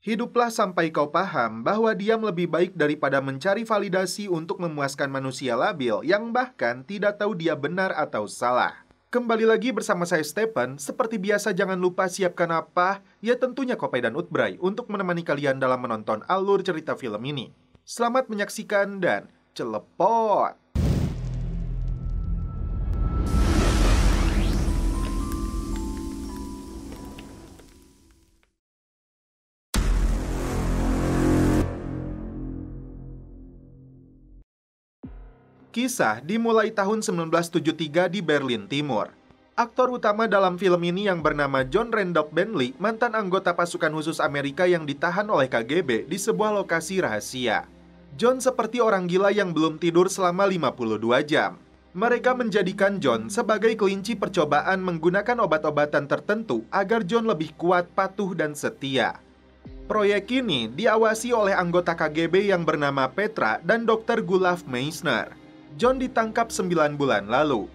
Hiduplah sampai kau paham bahwa diam lebih baik daripada mencari validasi untuk memuaskan manusia labil yang bahkan tidak tahu dia benar atau salah. Kembali lagi bersama saya Stephen. Seperti biasa jangan lupa siapkan apa? Ya tentunya Kopi dan Utbray untuk menemani kalian dalam menonton alur cerita film ini. Selamat menyaksikan dan celepot! Kisah dimulai tahun 1973 di Berlin Timur. Aktor utama dalam film ini yang bernama John Randolph Bentley, mantan anggota pasukan khusus Amerika yang ditahan oleh KGB di sebuah lokasi rahasia. John seperti orang gila yang belum tidur selama 52 jam. Mereka menjadikan John sebagai kelinci percobaan menggunakan obat-obatan tertentu agar John lebih kuat, patuh, dan setia. Proyek ini diawasi oleh anggota KGB yang bernama Petra dan Dr. Gulav Meissner. John ditangkap 9 bulan lalu.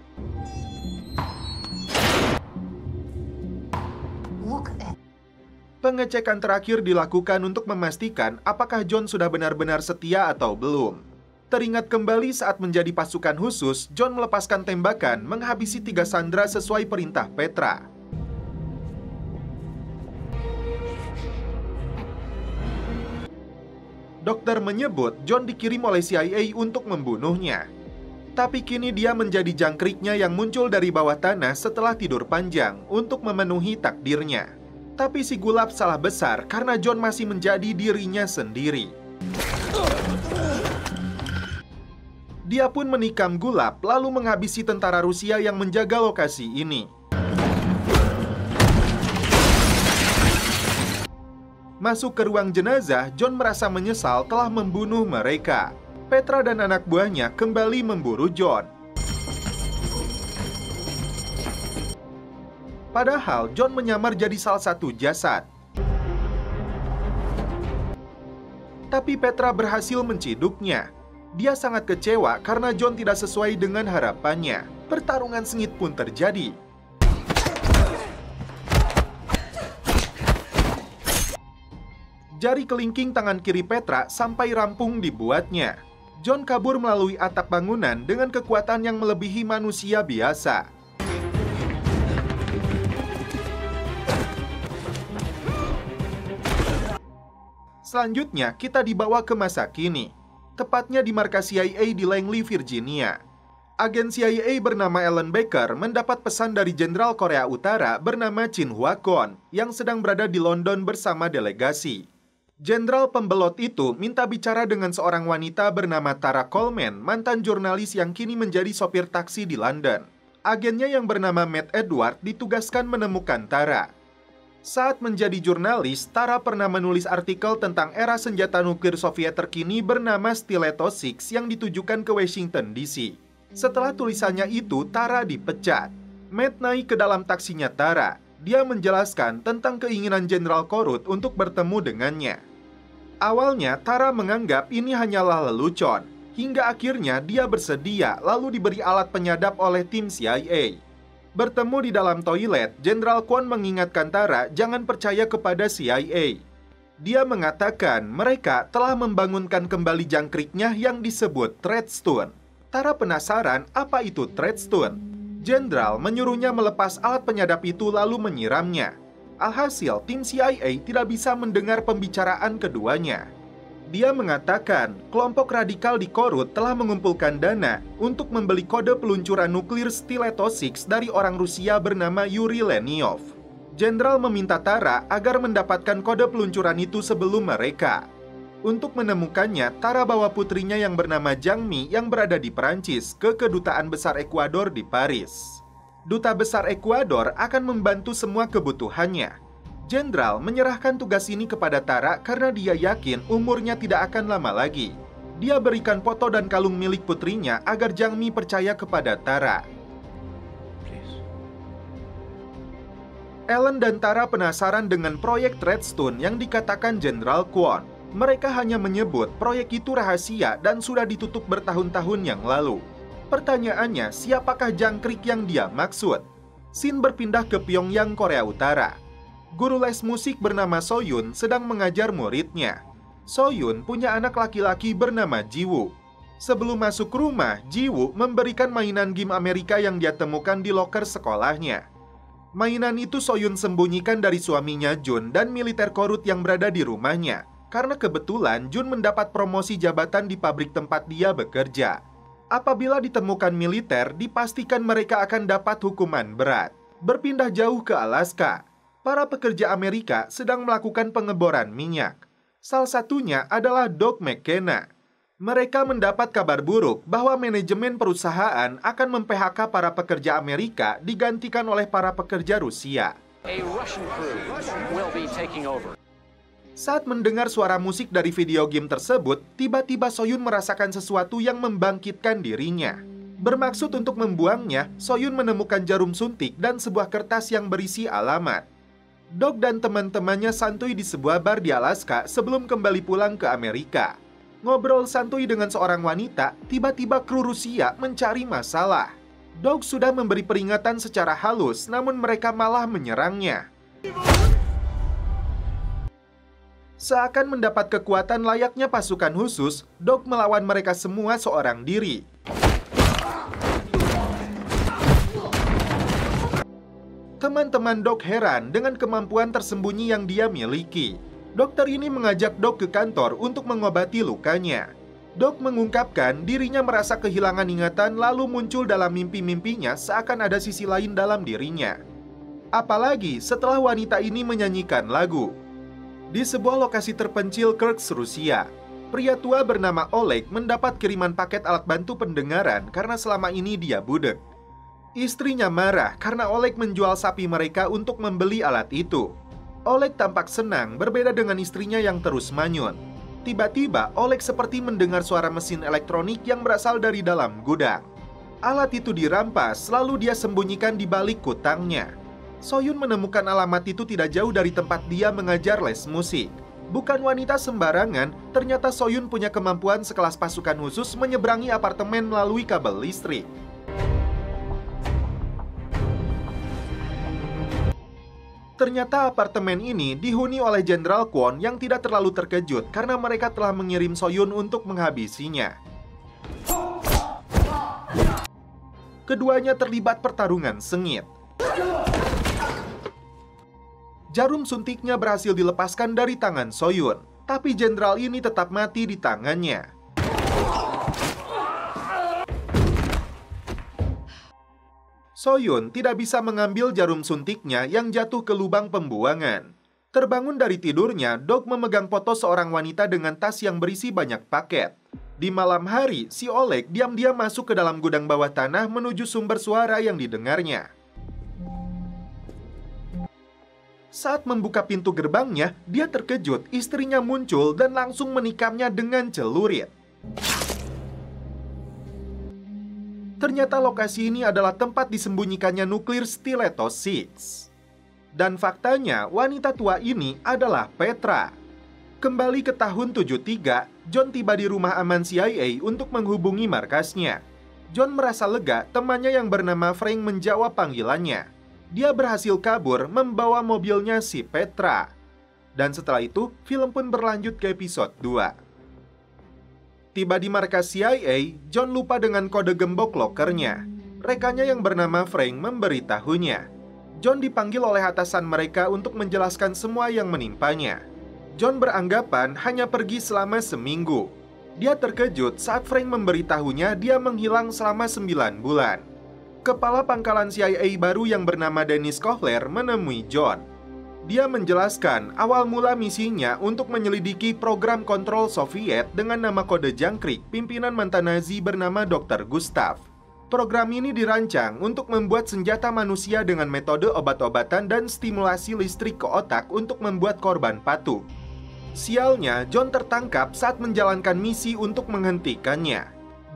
Pengecekan terakhir dilakukan untuk memastikan apakah John sudah benar-benar setia atau belum. Teringat kembali saat menjadi pasukan khusus, John melepaskan tembakan menghabisi 3 sandera sesuai perintah Petra. Dokter menyebut John dikirim oleh CIA untuk membunuhnya. Tapi kini dia menjadi jangkriknya yang muncul dari bawah tanah setelah tidur panjang untuk memenuhi takdirnya. Tapi si Gulav salah besar karena John masih menjadi dirinya sendiri. Dia pun menikam Gulav lalu menghabisi tentara Rusia yang menjaga lokasi ini. Masuk ke ruang jenazah, John merasa menyesal telah membunuh mereka. Petra dan anak buahnya kembali memburu John. Padahal John menyamar jadi salah satu jasad. Tapi Petra berhasil menciduknya. Dia sangat kecewa karena John tidak sesuai dengan harapannya. Pertarungan sengit pun terjadi. Jari kelingking tangan kiri Petra sampai rampung dibuatnya. John kabur melalui atap bangunan dengan kekuatan yang melebihi manusia biasa. Selanjutnya, kita dibawa ke masa kini, tepatnya di markas CIA di Langley, Virginia. Agen CIA bernama Alan Baker mendapat pesan dari Jenderal Korea Utara bernama Chin Hwa-kwon yang sedang berada di London bersama delegasi. Jenderal pembelot itu minta bicara dengan seorang wanita bernama Tara Coleman, mantan jurnalis yang kini menjadi sopir taksi di London. Agennya yang bernama Matt Edward ditugaskan menemukan Tara. Saat menjadi jurnalis, Tara pernah menulis artikel tentang era senjata nuklir Soviet terkini bernama Stiletto Six yang ditujukan ke Washington DC. Setelah tulisannya itu, Tara dipecat. Matt naik ke dalam taksinya Tara. Dia menjelaskan tentang keinginan Jenderal Korut untuk bertemu dengannya. Awalnya, Tara menganggap ini hanyalah lelucon, hingga akhirnya dia bersedia lalu diberi alat penyadap oleh tim CIA. Bertemu di dalam toilet, Jenderal Kwon mengingatkan Tara jangan percaya kepada CIA. Dia mengatakan mereka telah membangunkan kembali jangkriknya yang disebut Treadstone. Tara penasaran apa itu Treadstone. Jenderal menyuruhnya melepas alat penyadap itu lalu menyiramnya. Alhasil, tim CIA tidak bisa mendengar pembicaraan keduanya. Dia mengatakan kelompok radikal di Korut telah mengumpulkan dana untuk membeli kode peluncuran nuklir Stiletto Six dari orang Rusia bernama Yuri Lenyov. Jenderal meminta Tara agar mendapatkan kode peluncuran itu sebelum mereka. Untuk menemukannya, Tara bawa putrinya yang bernama Jang Mi yang berada di Perancis ke Kedutaan Besar Ekuador di Paris. Duta Besar Ekuador akan membantu semua kebutuhannya. Jenderal menyerahkan tugas ini kepada Tara karena dia yakin umurnya tidak akan lama lagi. Dia berikan foto dan kalung milik putrinya agar Jang Mi percaya kepada Tara. Ellen dan Tara penasaran dengan proyek Treadstone yang dikatakan Jenderal Kwon. Mereka hanya menyebut proyek itu rahasia dan sudah ditutup bertahun-tahun yang lalu. Pertanyaannya, siapakah jangkrik yang dia maksud? Scene berpindah ke Pyongyang, Korea Utara. Guru les musik bernama Soyun sedang mengajar muridnya. Soyun punya anak laki-laki bernama Jiwoo. Sebelum masuk rumah, Jiwoo memberikan mainan game Amerika yang dia temukan di loker sekolahnya. Mainan itu Soyun sembunyikan dari suaminya Jun dan militer korut yang berada di rumahnya, karena kebetulan Jun mendapat promosi jabatan di pabrik tempat dia bekerja. Apabila ditemukan militer, dipastikan mereka akan dapat hukuman berat. Berpindah jauh ke Alaska, para pekerja Amerika sedang melakukan pengeboran minyak. Salah satunya adalah Doug McKenna. Mereka mendapat kabar buruk bahwa manajemen perusahaan akan mem-PHK para pekerja Amerika digantikan oleh para pekerja Rusia. Saat mendengar suara musik dari video game tersebut, tiba-tiba Soyun merasakan sesuatu yang membangkitkan dirinya. Bermaksud untuk membuangnya, Soyun menemukan jarum suntik dan sebuah kertas yang berisi alamat. Doug dan teman-temannya santuy di sebuah bar di Alaska sebelum kembali pulang ke Amerika. Ngobrol santuy dengan seorang wanita, tiba-tiba kru Rusia mencari masalah. Doug sudah memberi peringatan secara halus, namun mereka malah menyerangnya. Seakan mendapat kekuatan layaknya pasukan khusus, Doug melawan mereka semua seorang diri. Teman-teman Doug heran dengan kemampuan tersembunyi yang dia miliki. Dokter ini mengajak Doug ke kantor untuk mengobati lukanya. Doug mengungkapkan dirinya merasa kehilangan ingatan lalu muncul dalam mimpi-mimpinya seakan ada sisi lain dalam dirinya. Apalagi setelah wanita ini menyanyikan lagu. Di sebuah lokasi terpencil Kursk, Rusia, pria tua bernama Oleg mendapat kiriman paket alat bantu pendengaran karena selama ini dia budek. Istrinya marah karena Oleg menjual sapi mereka untuk membeli alat itu. Oleg tampak senang, berbeda dengan istrinya yang terus manyun. Tiba-tiba, Oleg seperti mendengar suara mesin elektronik yang berasal dari dalam gudang. Alat itu dirampas, lalu dia sembunyikan di balik kutangnya. Soyun menemukan alamat itu tidak jauh dari tempat dia mengajar les musik. Bukan wanita sembarangan, ternyata Soyun punya kemampuan sekelas pasukan khusus menyeberangi apartemen melalui kabel listrik. Ternyata apartemen ini dihuni oleh Jenderal Kwon yang tidak terlalu terkejut karena mereka telah mengirim Soyun untuk menghabisinya. Keduanya terlibat pertarungan sengit. Jarum suntiknya berhasil dilepaskan dari tangan Soyun, tapi jenderal ini tetap mati di tangannya. Soyun tidak bisa mengambil jarum suntiknya yang jatuh ke lubang pembuangan. Terbangun dari tidurnya, Doug memegang foto seorang wanita dengan tas yang berisi banyak paket. Di malam hari, si Oleg diam-diam masuk ke dalam gudang bawah tanah menuju sumber suara yang didengarnya. Saat membuka pintu gerbangnya, dia terkejut istrinya muncul dan langsung menikamnya dengan celurit. Ternyata lokasi ini adalah tempat disembunyikannya nuklir Stiletto 6. Dan faktanya, wanita tua ini adalah Petra. Kembali ke tahun 73, John tiba di rumah aman CIA untuk menghubungi markasnya. John merasa lega temannya yang bernama Frank menjawab panggilannya. Dia berhasil kabur membawa mobilnya si Petra. Dan setelah itu, film pun berlanjut ke episode 2. Tiba di markas CIA, John lupa dengan kode gembok lokernya. Rekannya yang bernama Frank memberitahunya. John dipanggil oleh atasan mereka untuk menjelaskan semua yang menimpanya. John beranggapan hanya pergi selama seminggu. Dia terkejut saat Frank memberitahunya dia menghilang selama 9 bulan. Kepala pangkalan CIA baru yang bernama Dennis Kohler menemui John. Dia menjelaskan awal mula misinya untuk menyelidiki program kontrol Soviet dengan nama kode jangkrik pimpinan mantan Nazi bernama Dr. Gustav. Program ini dirancang untuk membuat senjata manusia dengan metode obat-obatan dan stimulasi listrik ke otak untuk membuat korban patuh. Sialnya, John tertangkap saat menjalankan misi untuk menghentikannya.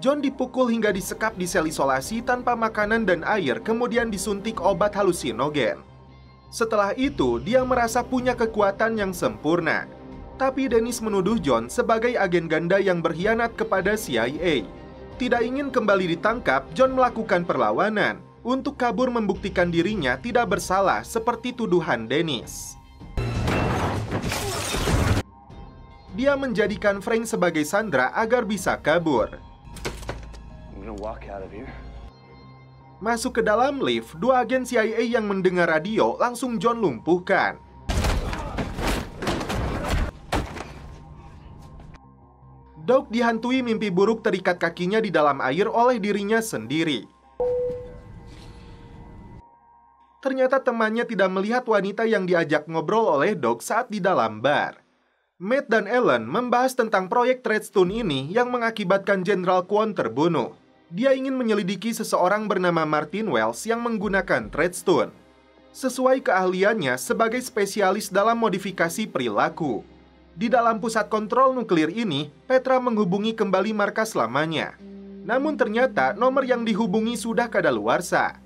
John dipukul hingga disekap di sel isolasi tanpa makanan dan air, kemudian disuntik obat halusinogen. Setelah itu, dia merasa punya kekuatan yang sempurna. Tapi Dennis menuduh John sebagai agen ganda yang berkhianat kepada CIA. Tidak ingin kembali ditangkap, John melakukan perlawanan untuk kabur membuktikan dirinya tidak bersalah seperti tuduhan Dennis. Dia menjadikan Frank sebagai sandera agar bisa kabur. Masuk ke dalam lift, dua agen CIA yang mendengar radio langsung John lumpuhkan. Doug dihantui mimpi buruk terikat kakinya di dalam air oleh dirinya sendiri. Ternyata temannya tidak melihat wanita yang diajak ngobrol oleh Doug saat di dalam bar. Matt dan Ellen membahas tentang proyek Treadstone ini yang mengakibatkan Jenderal Kwon terbunuh. Dia ingin menyelidiki seseorang bernama Martin Wells yang menggunakan Treadstone. Sesuai keahliannya sebagai spesialis dalam modifikasi perilaku. Di dalam pusat kontrol nuklir ini, Petra menghubungi kembali markas lamanya. Namun ternyata nomor yang dihubungi sudah kadaluarsa.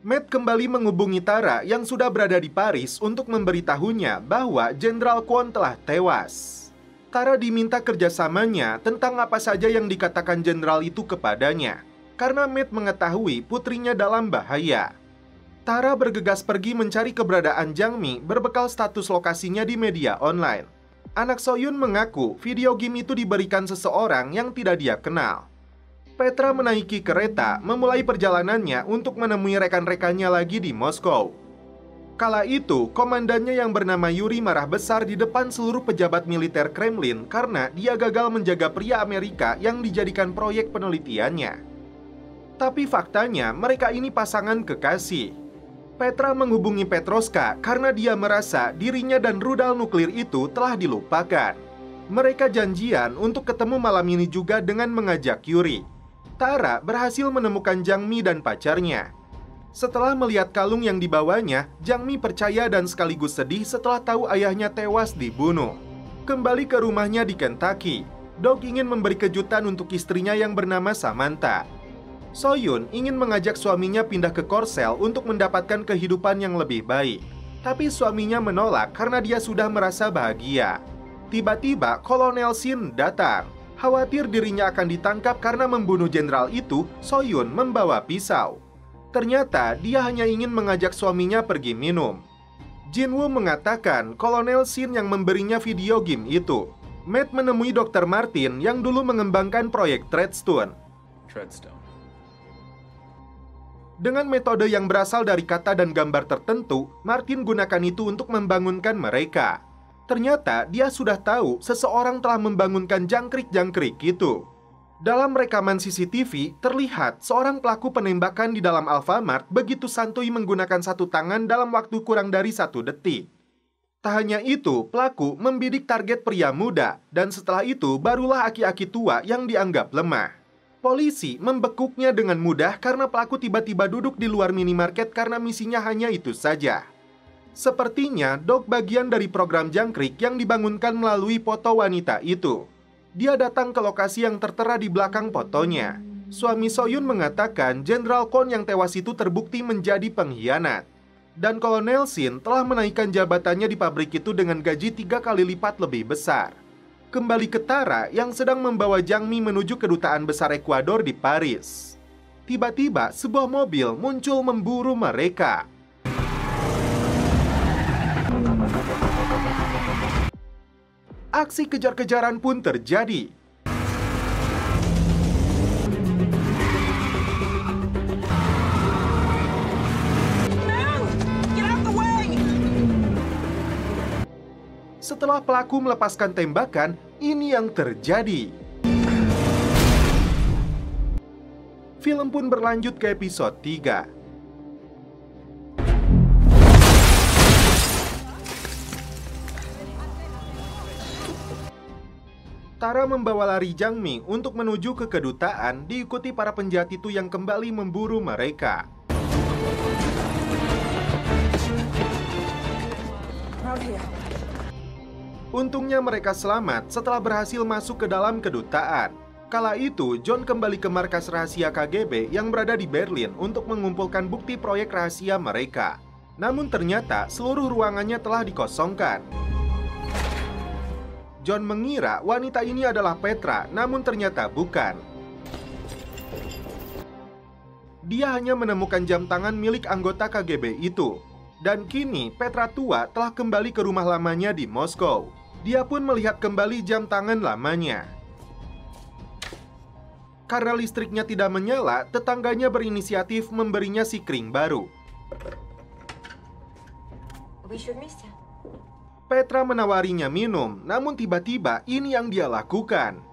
Matt kembali menghubungi Tara yang sudah berada di Paris untuk memberitahunya bahwa Jenderal Kwon telah tewas. Tara diminta kerjasamanya tentang apa saja yang dikatakan jenderal itu kepadanya, karena Matt mengetahui putrinya dalam bahaya. Tara bergegas pergi mencari keberadaan Jang Mi berbekal status lokasinya di media online. Anak Soyun mengaku video game itu diberikan seseorang yang tidak dia kenal. Petra menaiki kereta memulai perjalanannya untuk menemui rekan-rekannya lagi di Moskow. Kala itu, komandannya yang bernama Yuri marah besar di depan seluruh pejabat militer Kremlin karena dia gagal menjaga pria Amerika yang dijadikan proyek penelitiannya. Tapi faktanya mereka ini pasangan kekasih. Petra menghubungi Petroska karena dia merasa dirinya dan rudal nuklir itu telah dilupakan. Mereka janjian untuk ketemu malam ini juga dengan mengajak Yuri. Tara berhasil menemukan Jang Mi dan pacarnya. Setelah melihat kalung yang dibawanya, Jang Mi percaya dan sekaligus sedih setelah tahu ayahnya tewas dibunuh. Kembali ke rumahnya di Kentucky, Doug ingin memberi kejutan untuk istrinya yang bernama Samantha. Soyun ingin mengajak suaminya pindah ke Korsel untuk mendapatkan kehidupan yang lebih baik. Tapi suaminya menolak karena dia sudah merasa bahagia. Tiba-tiba Kolonel Shin datang. Khawatir dirinya akan ditangkap karena membunuh jenderal itu, Soyun membawa pisau. Ternyata dia hanya ingin mengajak suaminya pergi minum. Jinwoo mengatakan Kolonel Shin yang memberinya video game itu. Matt menemui Dr. Martin yang dulu mengembangkan proyek Treadstone. Dengan metode yang berasal dari kata dan gambar tertentu, Martin gunakan itu untuk membangunkan mereka. Ternyata dia sudah tahu seseorang telah membangunkan jangkrik-jangkrik itu. Dalam rekaman CCTV, terlihat seorang pelaku penembakan di dalam Alfamart begitu santuy menggunakan satu tangan dalam waktu kurang dari 1 detik. Tak hanya itu, pelaku membidik target pria muda, dan setelah itu barulah aki-aki tua yang dianggap lemah. Polisi membekuknya dengan mudah karena pelaku tiba-tiba duduk di luar minimarket karena misinya hanya itu saja. Sepertinya Doug bagian dari program jangkrik yang dibangunkan melalui foto wanita itu. Dia datang ke lokasi yang tertera di belakang fotonya. Suami Soyun mengatakan Jenderal Kwon yang tewas itu terbukti menjadi pengkhianat. Dan Kolonel Shin telah menaikkan jabatannya di pabrik itu dengan gaji 3 kali lipat lebih besar. Kembali ke Tara yang sedang membawa Jang Mi menuju kedutaan besar Ekuador di Paris. Tiba-tiba sebuah mobil muncul memburu mereka. Aksi kejar-kejaran pun terjadi. Setelah pelaku melepaskan tembakan, ini yang terjadi. Film pun berlanjut ke episode 3. Tara membawa lari Jang Mi untuk menuju ke kedutaan, diikuti para penjahat itu yang kembali memburu mereka. Untungnya mereka selamat setelah berhasil masuk ke dalam kedutaan. Kala itu, John kembali ke markas rahasia KGB yang berada di Berlin untuk mengumpulkan bukti proyek rahasia mereka. Namun ternyata seluruh ruangannya telah dikosongkan. John mengira wanita ini adalah Petra, namun ternyata bukan. Dia hanya menemukan jam tangan milik anggota KGB itu. Dan kini Petra tua telah kembali ke rumah lamanya di Moskow. Dia pun melihat kembali jam tangan lamanya. Karena listriknya tidak menyala, tetangganya berinisiatif memberinya si kring baru. Petra menawarinya minum, namun tiba-tiba ini yang dia lakukan.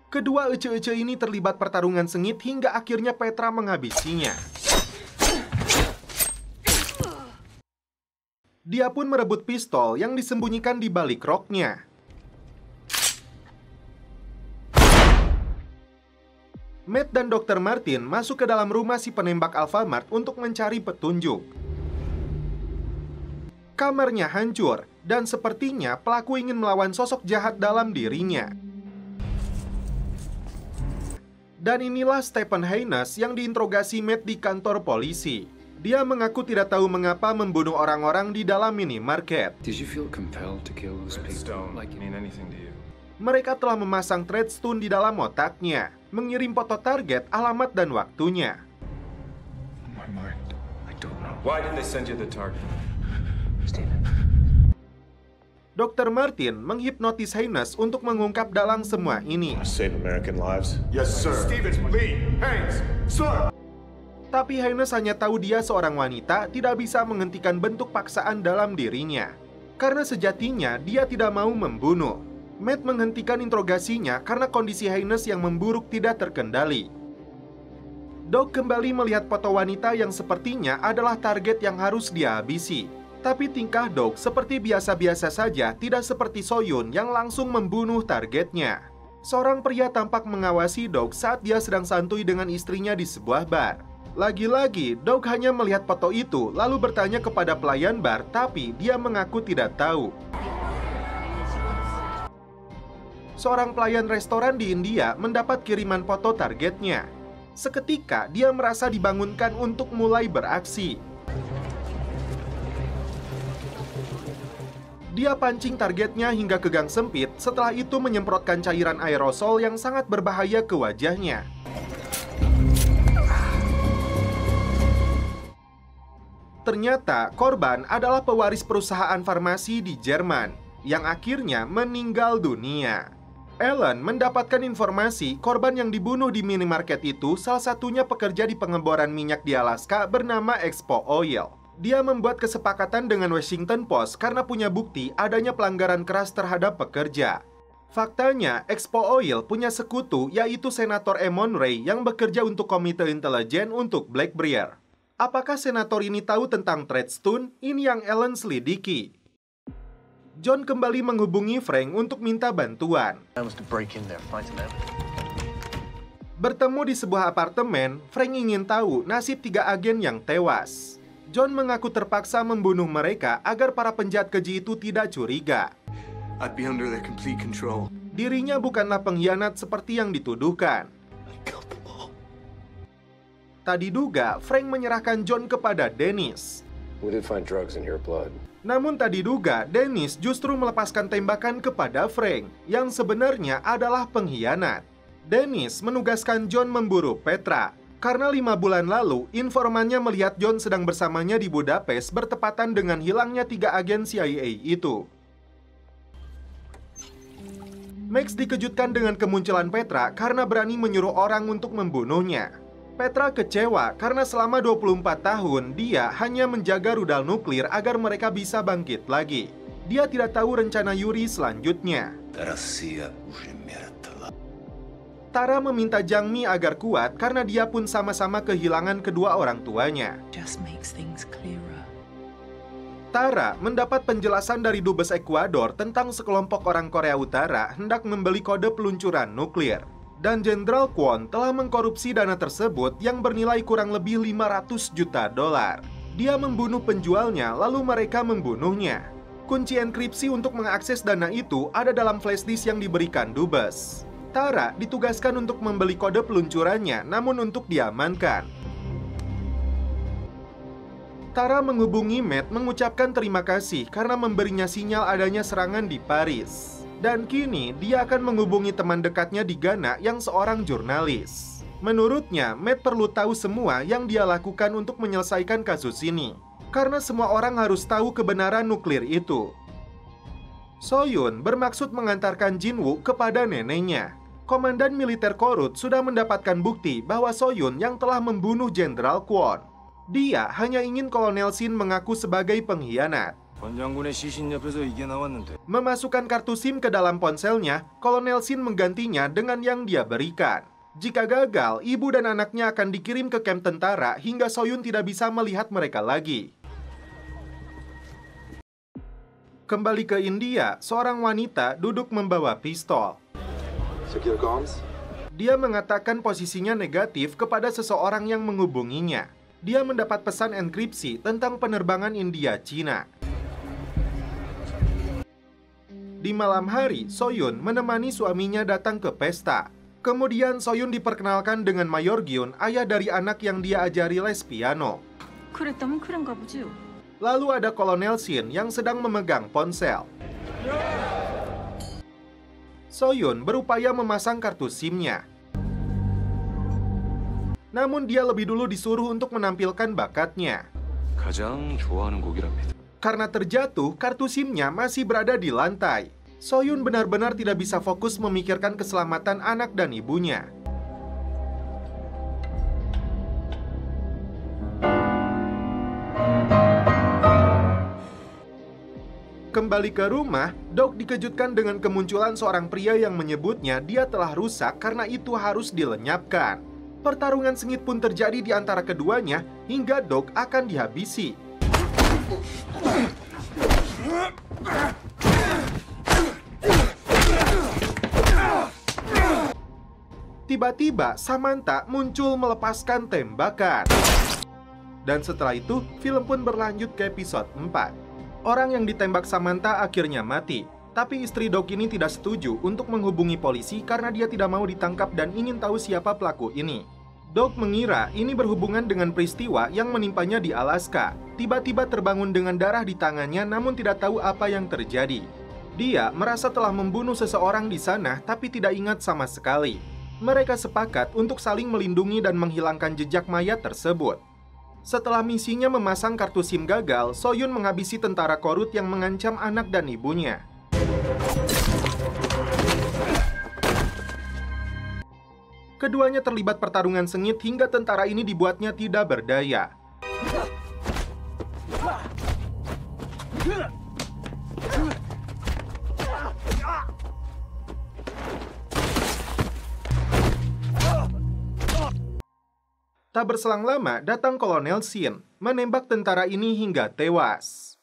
Kedua ece-ece ini terlibat pertarungan sengit hingga akhirnya Petra menghabisinya. Dia pun merebut pistol yang disembunyikan di balik roknya. Matt dan Dr. Martin masuk ke dalam rumah si penembak Alfamart untuk mencari petunjuk. Kamarnya hancur, dan sepertinya pelaku ingin melawan sosok jahat dalam dirinya. Dan inilah Stephen Haynes yang diinterogasi Matt di kantor polisi. Dia mengaku tidak tahu mengapa membunuh orang-orang di dalam minimarket. Mereka telah memasang threadstone di dalam otaknya, mengirim foto target, alamat, dan waktunya. Dr. Martin menghipnotis Haynes untuk mengungkap dalang semua ini. Save American lives. Yes, sir. Stevens, Lee, Haynes, sir. Tapi Haynes hanya tahu dia seorang wanita tidak bisa menghentikan bentuk paksaan dalam dirinya. Karena sejatinya dia tidak mau membunuh. Matt menghentikan interogasinya karena kondisi Haynes yang memburuk tidak terkendali. Doug kembali melihat foto wanita yang sepertinya adalah target yang harus dia habisi. Tapi tingkah Doug seperti biasa-biasa saja, tidak seperti Soyun yang langsung membunuh targetnya. Seorang pria tampak mengawasi Doug saat dia sedang santuy dengan istrinya di sebuah bar. Lagi-lagi, Doug hanya melihat foto itu lalu bertanya kepada pelayan bar, tapi dia mengaku tidak tahu. Seorang pelayan restoran di India mendapat kiriman foto targetnya. Seketika, dia merasa dibangunkan untuk mulai beraksi. Dia pancing targetnya hingga ke gang sempit, setelah itu menyemprotkan cairan aerosol yang sangat berbahaya ke wajahnya. Ternyata korban adalah pewaris perusahaan farmasi di Jerman yang akhirnya meninggal dunia. Ellen mendapatkan informasi korban yang dibunuh di minimarket itu salah satunya pekerja di pengeboran minyak di Alaska bernama Expo Oil. Dia membuat kesepakatan dengan Washington Post karena punya bukti adanya pelanggaran keras terhadap pekerja. Faktanya, Expo Oil punya sekutu yaitu Senator Emon Ray yang bekerja untuk Komite Intelijen untuk Blackbriar. Apakah senator ini tahu tentang threadstone? Ini yang Ellen selidiki. John kembali menghubungi Frank untuk minta bantuan. Bertemu di sebuah apartemen, Frank ingin tahu nasib 3 agen yang tewas. John mengaku terpaksa membunuh mereka agar para penjahat keji itu tidak curiga. I'd be under their complete control. Dirinya bukanlah pengkhianat seperti yang dituduhkan. Tak diduga, Frank menyerahkan John kepada Dennis. Namun tak diduga, Dennis justru melepaskan tembakan kepada Frank, yang sebenarnya adalah pengkhianat. Dennis menugaskan John memburu Petra, karena 5 bulan lalu, informannya melihat John sedang bersamanya di Budapest bertepatan dengan hilangnya 3 agen CIA itu. Max dikejutkan dengan kemunculan Petra karena berani menyuruh orang untuk membunuhnya. Petra kecewa karena selama 24 tahun dia hanya menjaga rudal nuklir agar mereka bisa bangkit lagi. Dia tidak tahu rencana Yuri selanjutnya. Tara meminta Jang Mi agar kuat karena dia pun sama-sama kehilangan kedua orang tuanya. Tara mendapat penjelasan dari Dubes Ekuador tentang sekelompok orang Korea Utara hendak membeli kode peluncuran nuklir. Dan Jenderal Kwon telah mengkorupsi dana tersebut yang bernilai kurang lebih 500 juta dolar. Dia membunuh penjualnya, lalu mereka membunuhnya. Kunci enkripsi untuk mengakses dana itu ada dalam flash disk yang diberikan Dubes. Tara ditugaskan untuk membeli kode peluncurannya, namun untuk diamankan. Tara menghubungi Matt mengucapkan terima kasih karena memberinya sinyal adanya serangan di Paris. Dan kini dia akan menghubungi teman dekatnya di Ghana yang seorang jurnalis. Menurutnya, Matt perlu tahu semua yang dia lakukan untuk menyelesaikan kasus ini, karena semua orang harus tahu kebenaran nuklir itu. So-yun bermaksud mengantarkan Jin-woo kepada neneknya. Komandan militer Korut sudah mendapatkan bukti bahwa So-yun yang telah membunuh Jenderal Kwon. Dia hanya ingin Kolonel Shin mengaku sebagai pengkhianat. Memasukkan kartu SIM ke dalam ponselnya, Kolonel Shin menggantinya dengan yang dia berikan. Jika gagal, ibu dan anaknya akan dikirim ke kamp tentara hingga So-yun tidak bisa melihat mereka lagi. Kembali ke India, seorang wanita duduk membawa pistol. Dia mengatakan posisinya negatif kepada seseorang yang menghubunginya. Dia mendapat pesan enkripsi tentang penerbangan India-Cina. Di malam hari, So-yun menemani suaminya datang ke pesta. Kemudian So-yun diperkenalkan dengan Mayor Gyun, ayah dari anak yang dia ajari les piano. Lalu ada Kolonel Shin yang sedang memegang ponsel. So-yun berupaya memasang kartu SIM-nya. Namun dia lebih dulu disuruh untuk menampilkan bakatnya. Karena terjatuh, kartu SIM-nya masih berada di lantai. So-yun benar-benar tidak bisa fokus memikirkan keselamatan anak dan ibunya. Kembali ke rumah, Dok dikejutkan dengan kemunculan seorang pria yang menyebutnya dia telah rusak karena itu harus dilenyapkan. Pertarungan sengit pun terjadi di antara keduanya hingga Dok akan dihabisi. Tiba-tiba, Samantha muncul melepaskan tembakan. Dan setelah itu, film pun berlanjut ke episode 4. Orang yang ditembak Samantha akhirnya mati. Tapi istri Dok ini tidak setuju untuk menghubungi polisi karena dia tidak mau ditangkap dan ingin tahu siapa pelaku ini. Dok mengira ini berhubungan dengan peristiwa yang menimpanya di Alaska. Tiba-tiba terbangun dengan darah di tangannya namun tidak tahu apa yang terjadi. Dia merasa telah membunuh seseorang di sana tapi tidak ingat sama sekali. Mereka sepakat untuk saling melindungi dan menghilangkan jejak mayat tersebut. Setelah misinya memasang kartu SIM gagal, So-yun menghabisi tentara Korut yang mengancam anak dan ibunya. Keduanya terlibat pertarungan sengit hingga tentara ini dibuatnya tidak berdaya. Tak berselang lama, datang Kolonel Shin, menembak tentara ini hingga tewas.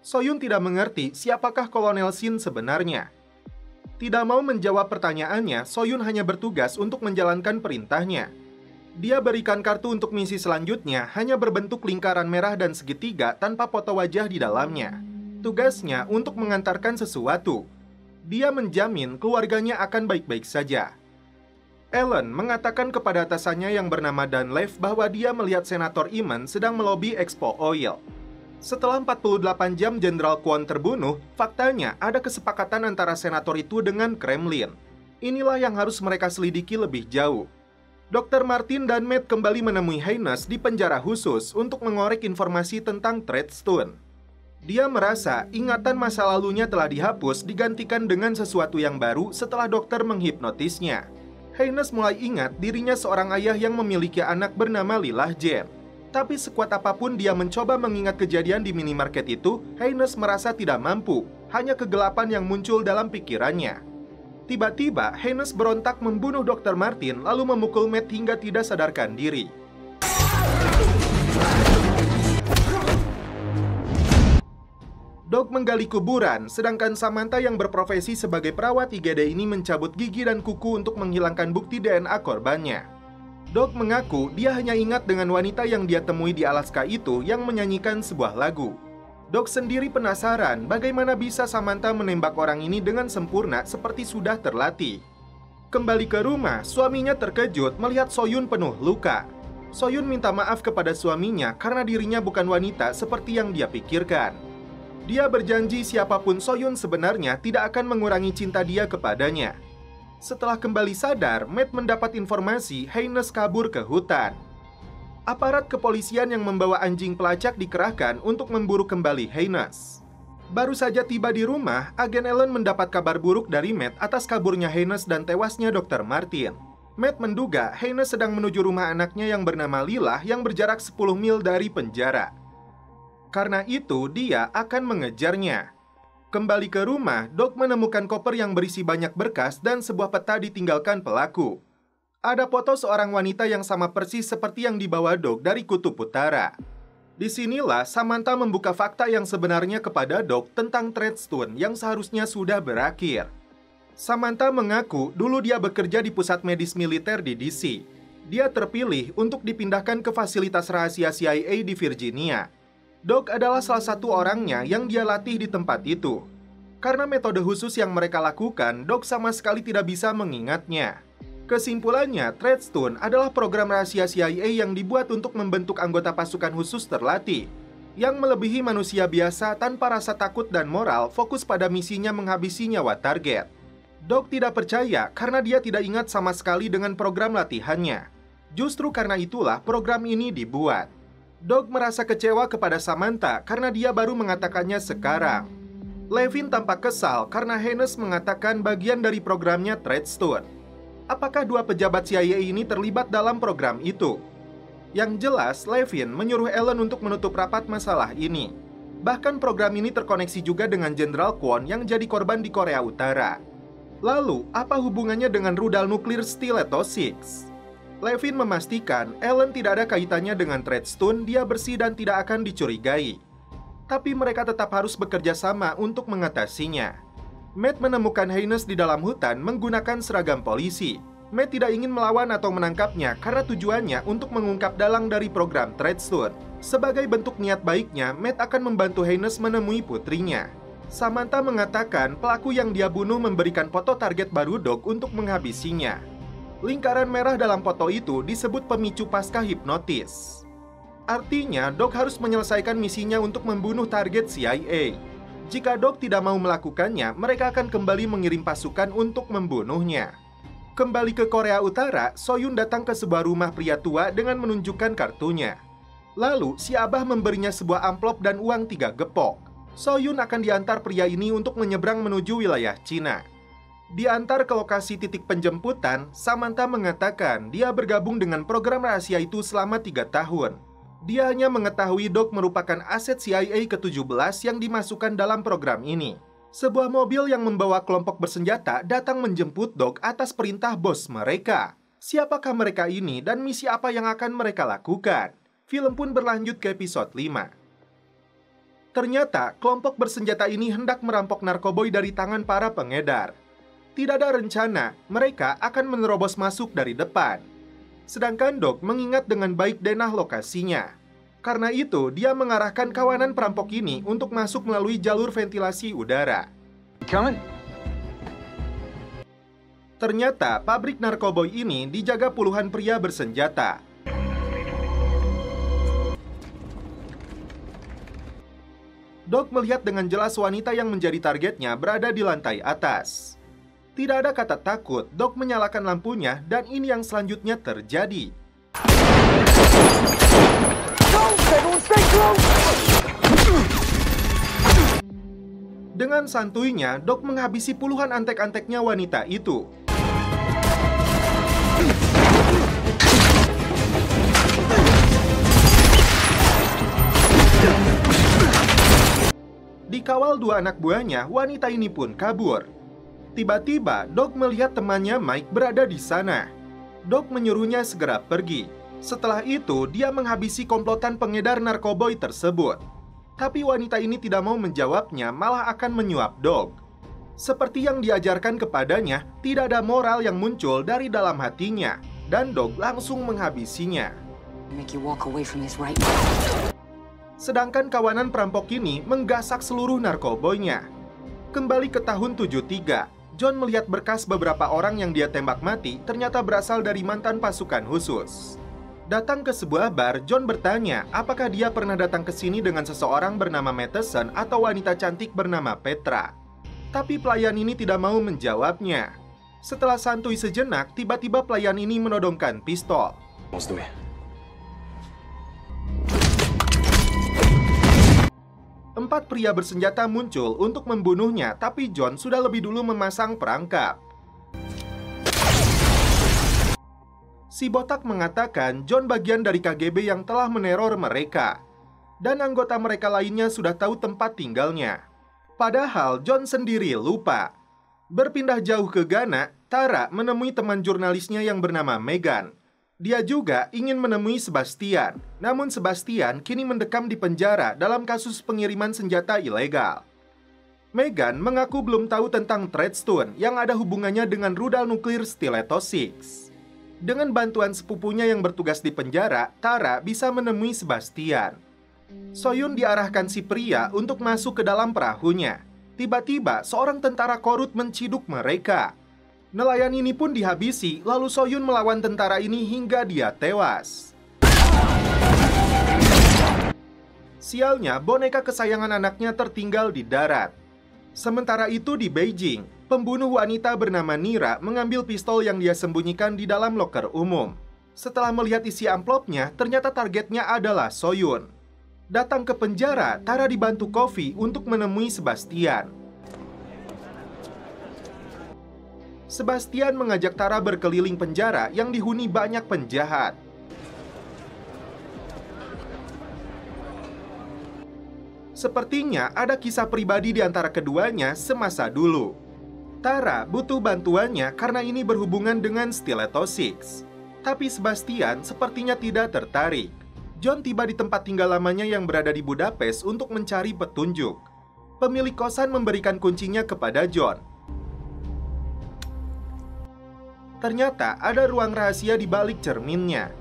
So-yun tidak mengerti siapakah Kolonel Shin sebenarnya. Tidak mau menjawab pertanyaannya, So-yun hanya bertugas untuk menjalankan perintahnya. Dia berikan kartu untuk misi selanjutnya, hanya berbentuk lingkaran merah dan segitiga tanpa foto wajah di dalamnya. Tugasnya untuk mengantarkan sesuatu. Dia menjamin keluarganya akan baik-baik saja. Ellen mengatakan kepada atasannya yang bernama Danlev bahwa dia melihat Senator Iman sedang melobi Expo Oil. Setelah 48 jam Jenderal Kwon terbunuh, faktanya ada kesepakatan antara senator itu dengan Kremlin. Inilah yang harus mereka selidiki lebih jauh. Dr. Martin dan Matt kembali menemui Haynes di penjara khusus untuk mengorek informasi tentang Treadstone. Dia merasa ingatan masa lalunya telah dihapus digantikan dengan sesuatu yang baru setelah dokter menghipnotisnya. Haynes mulai ingat dirinya seorang ayah yang memiliki anak bernama Lilah Jen. Tapi sekuat apapun dia mencoba mengingat kejadian di minimarket itu, Haynes merasa tidak mampu, hanya kegelapan yang muncul dalam pikirannya. Tiba-tiba, Haynes berontak membunuh Dr. Martin lalu memukul Matt hingga tidak sadarkan diri. Dok menggali kuburan, sedangkan Samantha yang berprofesi sebagai perawat IGD ini mencabut gigi dan kuku untuk menghilangkan bukti DNA korbannya. Dok mengaku dia hanya ingat dengan wanita yang dia temui di Alaska itu yang menyanyikan sebuah lagu. Dok sendiri penasaran bagaimana bisa Samantha menembak orang ini dengan sempurna seperti sudah terlatih. Kembali ke rumah, suaminya terkejut melihat So-yun penuh luka. So-yun minta maaf kepada suaminya karena dirinya bukan wanita seperti yang dia pikirkan. Dia berjanji siapapun So-yun sebenarnya tidak akan mengurangi cinta dia kepadanya. Setelah kembali sadar, Matt mendapat informasi Haynes kabur ke hutan. Aparat kepolisian yang membawa anjing pelacak dikerahkan untuk memburu kembali Haynes. Baru saja tiba di rumah, agen Ellen mendapat kabar buruk dari Matt atas kaburnya Haynes dan tewasnya Dr. Martin. Matt menduga Haynes sedang menuju rumah anaknya yang bernama Lila yang berjarak 10 mil dari penjara. Karena itu, dia akan mengejarnya. Kembali ke rumah, Doc menemukan koper yang berisi banyak berkas dan sebuah peta ditinggalkan pelaku. Ada foto seorang wanita yang sama persis seperti yang dibawa Doc dari Kutub Utara. Disinilah Samantha membuka fakta yang sebenarnya kepada Doc tentang Treadstone yang seharusnya sudah berakhir. Samantha mengaku dulu dia bekerja di pusat medis militer di DC. Dia terpilih untuk dipindahkan ke fasilitas rahasia CIA di Virginia. Doc adalah salah satu orangnya yang dia latih di tempat itu. Karena metode khusus yang mereka lakukan, Doc sama sekali tidak bisa mengingatnya. Kesimpulannya, Treadstone adalah program rahasia CIA yang dibuat untuk membentuk anggota pasukan khusus terlatih, yang melebihi manusia biasa tanpa rasa takut dan moral, fokus pada misinya menghabisi nyawa target. Doc tidak percaya karena dia tidak ingat sama sekali dengan program latihannya. Justru karena itulah program ini dibuat. Doc merasa kecewa kepada Samantha karena dia baru mengatakannya sekarang. Levin tampak kesal karena Haynes mengatakan bagian dari programnya Treadstone. Apakah dua pejabat CIA ini terlibat dalam program itu? Yang jelas, Levin menyuruh Ellen untuk menutup rapat masalah ini. Bahkan program ini terkoneksi juga dengan Jenderal Kwon yang jadi korban di Korea Utara. Lalu, apa hubungannya dengan rudal nuklir Stiletto 6? Levin memastikan Ellen tidak ada kaitannya dengan Treadstone, dia bersih dan tidak akan dicurigai. Tapi mereka tetap harus bekerja sama untuk mengatasinya. Matt menemukan Haynes di dalam hutan menggunakan seragam polisi. Matt tidak ingin melawan atau menangkapnya karena tujuannya untuk mengungkap dalang dari program Treadstone. Sebagai bentuk niat baiknya, Matt akan membantu Haynes menemui putrinya. Samantha mengatakan pelaku yang dia bunuh memberikan foto target baru Doc untuk menghabisinya. Lingkaran merah dalam foto itu disebut pemicu pasca hipnotis. Artinya, Doc harus menyelesaikan misinya untuk membunuh target CIA. Jika Doc tidak mau melakukannya, mereka akan kembali mengirim pasukan untuk membunuhnya. Kembali ke Korea Utara, Soyun datang ke sebuah rumah pria tua dengan menunjukkan kartunya. Lalu, si Abah memberinya sebuah amplop dan uang 3 gepok. Soyun akan diantar pria ini untuk menyeberang menuju wilayah Cina. Diantar ke lokasi titik penjemputan, Samantha mengatakan dia bergabung dengan program rahasia itu selama 3 tahun. Dia hanya mengetahui Doc merupakan aset CIA ke-17 yang dimasukkan dalam program ini. Sebuah mobil yang membawa kelompok bersenjata datang menjemput Doc atas perintah bos mereka. Siapakah mereka ini dan misi apa yang akan mereka lakukan? Film pun berlanjut ke episode 5. Ternyata, kelompok bersenjata ini hendak merampok narkoboy dari tangan para pengedar. Tidak ada rencana, mereka akan menerobos masuk dari depan. Sedangkan Doc mengingat dengan baik denah lokasinya. Karena itu, dia mengarahkan kawanan perampok ini untuk masuk melalui jalur ventilasi udara. Ternyata, pabrik narkoboy ini dijaga puluhan pria bersenjata. Doc melihat dengan jelas wanita yang menjadi targetnya berada di lantai atas. Tidak ada kata takut, Doc menyalakan lampunya dan ini yang selanjutnya terjadi. Dengan santuinya, Doc menghabisi puluhan antek-anteknya wanita itu. Dikawal 2 anak buahnya, wanita ini pun kabur. Tiba-tiba, Doc melihat temannya Mike berada di sana. Doc menyuruhnya segera pergi. Setelah itu, dia menghabisi komplotan pengedar narkoboy tersebut. Tapi wanita ini tidak mau menjawabnya, malah akan menyuap Doc. Seperti yang diajarkan kepadanya, tidak ada moral yang muncul dari dalam hatinya, dan Doc langsung menghabisinya. Sedangkan kawanan perampok ini menggasak seluruh narkoboynya. Kembali ke tahun 73, John melihat berkas beberapa orang yang dia tembak mati ternyata berasal dari mantan pasukan khusus. Datang ke sebuah bar, John bertanya apakah dia pernah datang ke sini dengan seseorang bernama Matheson atau wanita cantik bernama Petra. Tapi pelayan ini tidak mau menjawabnya. Setelah santuy sejenak, tiba-tiba pelayan ini menodongkan pistol. Empat pria bersenjata muncul untuk membunuhnya, tapi John sudah lebih dulu memasang perangkap. Si botak mengatakan John bagian dari KGB yang telah meneror mereka, dan anggota mereka lainnya sudah tahu tempat tinggalnya. Padahal John sendiri lupa. Berpindah jauh ke Ghana, Tara menemui teman jurnalisnya yang bernama Megan. Dia juga ingin menemui Sebastian, namun Sebastian kini mendekam di penjara dalam kasus pengiriman senjata ilegal. Megan mengaku belum tahu tentang Treadstone yang ada hubungannya dengan rudal nuklir Stiletto 6. Dengan bantuan sepupunya yang bertugas di penjara, Tara bisa menemui Sebastian. Soyun diarahkan si pria untuk masuk ke dalam perahunya. Tiba-tiba, seorang tentara korut menciduk mereka. Nelayan ini pun dihabisi, lalu Soyun melawan tentara ini hingga dia tewas. Sialnya, boneka kesayangan anaknya tertinggal di darat. Sementara itu di Beijing, pembunuh wanita bernama Nira mengambil pistol yang dia sembunyikan di dalam loker umum. Setelah melihat isi amplopnya, ternyata targetnya adalah Soyun. Datang ke penjara, Tara dibantu Coffee untuk menemui Sebastian. Sebastian mengajak Tara berkeliling penjara yang dihuni banyak penjahat. Sepertinya ada kisah pribadi di antara keduanya semasa dulu. Tara butuh bantuannya karena ini berhubungan dengan Stiletto 6. Tapi Sebastian sepertinya tidak tertarik. John tiba di tempat tinggal lamanya yang berada di Budapest untuk mencari petunjuk. Pemilik kosan memberikan kuncinya kepada John. Ternyata ada ruang rahasia di balik cerminnya.